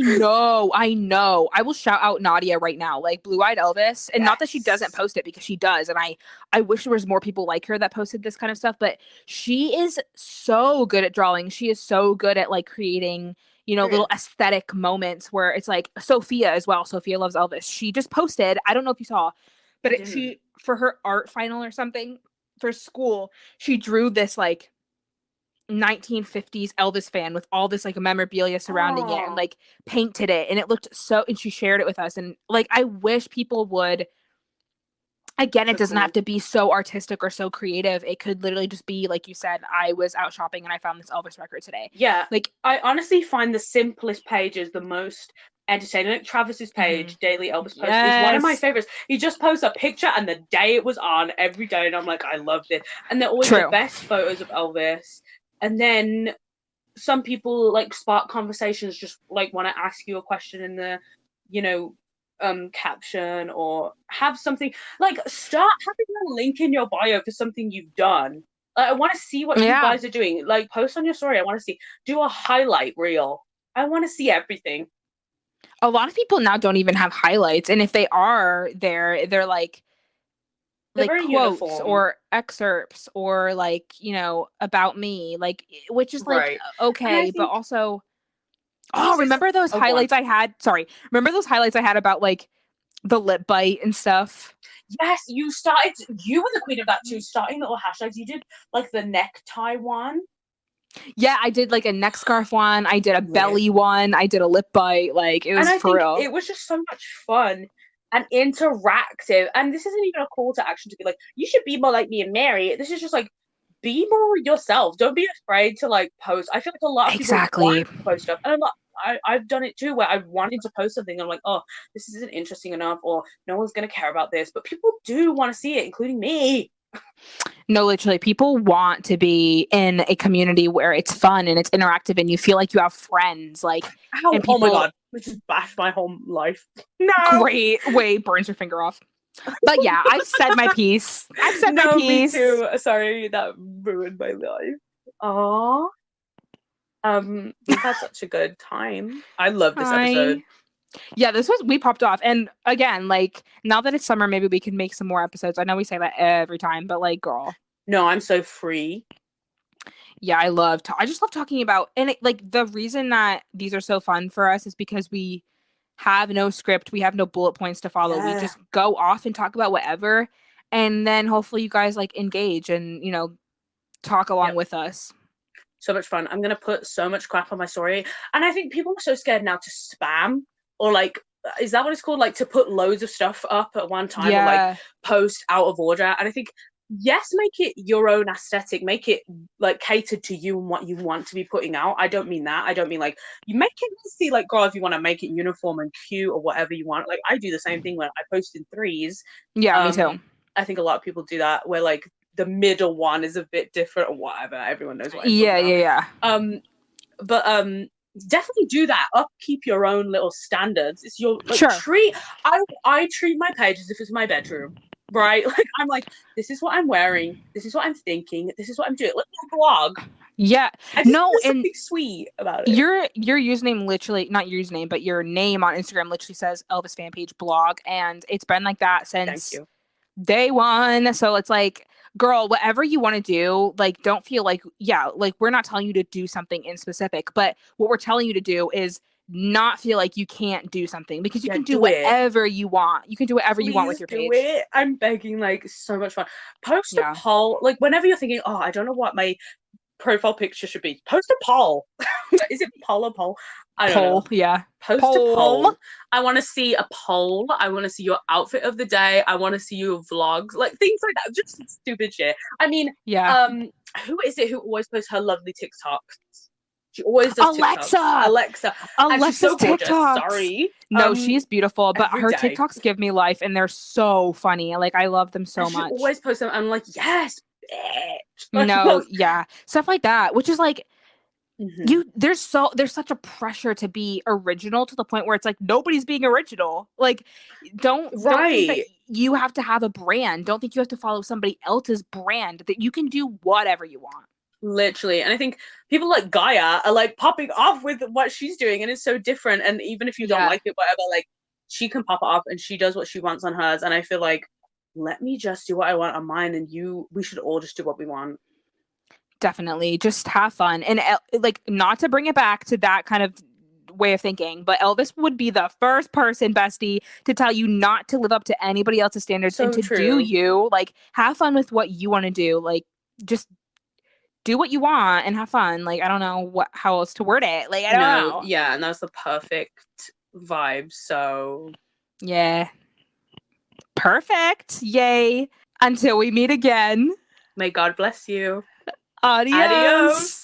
know. I will shout out Nadia right now, like Blue Eyed Elvis, and not that she doesn't Yes. post it because she does, and I wish there was more people like her that posted this kind of stuff. But she is so good at drawing. She is so good at like creating, little Period. aesthetic moments where it's like Sophia as well. Sophia loves Elvis. She just posted. I don't know if you saw, but I didn't. she for her art final or something for school, she drew this like 1950s Elvis fan with all this like memorabilia surrounding it and Oh, like painted it and it looked so and she shared it with us and like I wish people would again it so doesn't have cool. to be so artistic or so creative. It could literally just be like you said, I was out shopping and I found this Elvis record today. Yeah, Like I honestly find the simplest pages the most entertaining. Like Travis's mhm. page, Daily Elvis Post, is one of my Yes. favorites. He just posts a picture and the day it was on every day, and I'm like, I loved it. And they're always the True. best photos of Elvis. And then some people like spark conversations, just like want to ask you a question in the, you know, caption or have something like start having a link in your bio for something you've done. Like, I want to see what you Yeah. guys are doing. Like post on your story. I want to see. Do a highlight reel. I want to see everything. A lot of people now don't even have highlights and if they are they're They're like very quotes uniform, or excerpts or like about me like which is like right? And I okay but think also can I oh say something? remember those Oh, go on. highlights I had sorry remember those highlights I had about like the lip bite and stuff. Yes, you started. You were the queen of that too. Starting little hashtags. You did like the necktie one. Yeah, I did like a neck scarf one, I did a Lit. belly one, I did a lip bite, like it And was I for think real. it was just so much fun and interactive. And this isn't even a call to action to be like, you should be more like me and Mary. This is just like, be more yourself. Don't be afraid to like post. I feel like a lot of people want Exactly. to post stuff. And I'm like, I've done it too, where I wanted to post something. I'm like, oh, this isn't interesting enough, or no one's going to care about this. But people do want to see it, including me. No, literally, people want to be in a community where it's fun and it's interactive and you feel like you have friends, like, Ow, and oh my people, God. This just bashed my whole life. No. great, wait, burns your finger off. But yeah, I've said my piece. I've said my No, me piece. too. Sorry, that ruined my life. Aww. We've had such a good time. I love this episode. Hi. Yeah, we popped off. And again, like, now that it's summer, maybe we can make some more episodes. I know we say that every time, but like, girl. No, I'm so free. Yeah, I just love talking about, and like, the reason that these are so fun for us is because we have no script, we have no bullet points to follow. We Yeah. just go off and talk about whatever, and then hopefully you guys like engage and talk along Yep. with us. So much fun. I'm gonna put so much crap on my story. And I think people are so scared now to spam or like is that what it's called? Like to put loads of stuff up at one time or like Yeah. post out of order. And I think, yes, make it your own aesthetic, make it like catered to you and what you want to be putting out. I don't mean that. I don't mean like you make it see like, girl, if you want to make it uniform and cute or whatever you want. Like I do the same thing when I post in threes. Yeah, me too. I think a lot of people do that where like the middle one is a bit different or whatever. Everyone knows what I'm talking about. Yeah. But definitely do that. Upkeep your own little standards. It's your like Sure. treat. I treat my page as if it's my bedroom, right? Like I'm like, this is what I'm wearing. This is what I'm thinking. This is what I'm doing. Like my blog. Yeah. I just No, there's and something sweet about it. your username literally, not your username, but your name on Instagram literally says Elvis fan page blog, and it's been like that Thank since you. day one. So it's like, girl, whatever you want to do, like, don't feel like, yeah, like we're not telling you to do something in specific, but what we're telling you to do is not feel like you can't do something, because you can do whatever you want. You can do whatever you want with your page. It. I'm begging, like, so much fun. Post a poll, like whenever you're thinking, oh, I don't know what my profile picture should be. Post a poll. Is it poll or poll? I don't know. Yeah. Post a poll. I want to see a poll. I want to see your outfit of the day. I want to see your vlogs, like things like that. Just stupid shit. I mean, who is it who always posts her lovely TikToks? She always does Alexa. TikToks. Alexa. And she's so gorgeous. Sorry. No, she's beautiful, but her TikToks give me life, and they're so funny. Like I love them so much. She always posts them. I'm like, yes, bitch. No, yeah, stuff like that, which is like. There's such a pressure to be original to the point where it's like nobody's being original. Like don't think that you have to have a brand. Don't think you have to follow somebody else's brand. That you can do whatever you want. Literally. And I think people like Gaia are like popping off with what she's doing, and it's so different. And even if you don't like it, whatever, like she can pop it off and she does what she wants on hers. And I feel like, let me just do what I want on mine, and we should all just do what we want. Definitely just have fun. And like, not to bring it back to that kind of way of thinking, but Elvis would be the first person, bestie, to tell you not to live up to anybody else's standards and to do you. Like, have fun with what you want to do. Like, just do what you want and have fun. Like, I don't know how else to word it. Like, I don't know. Yeah, and that's the perfect vibe. So yeah. Perfect. Yay. Until we meet again. May God bless you. Adios.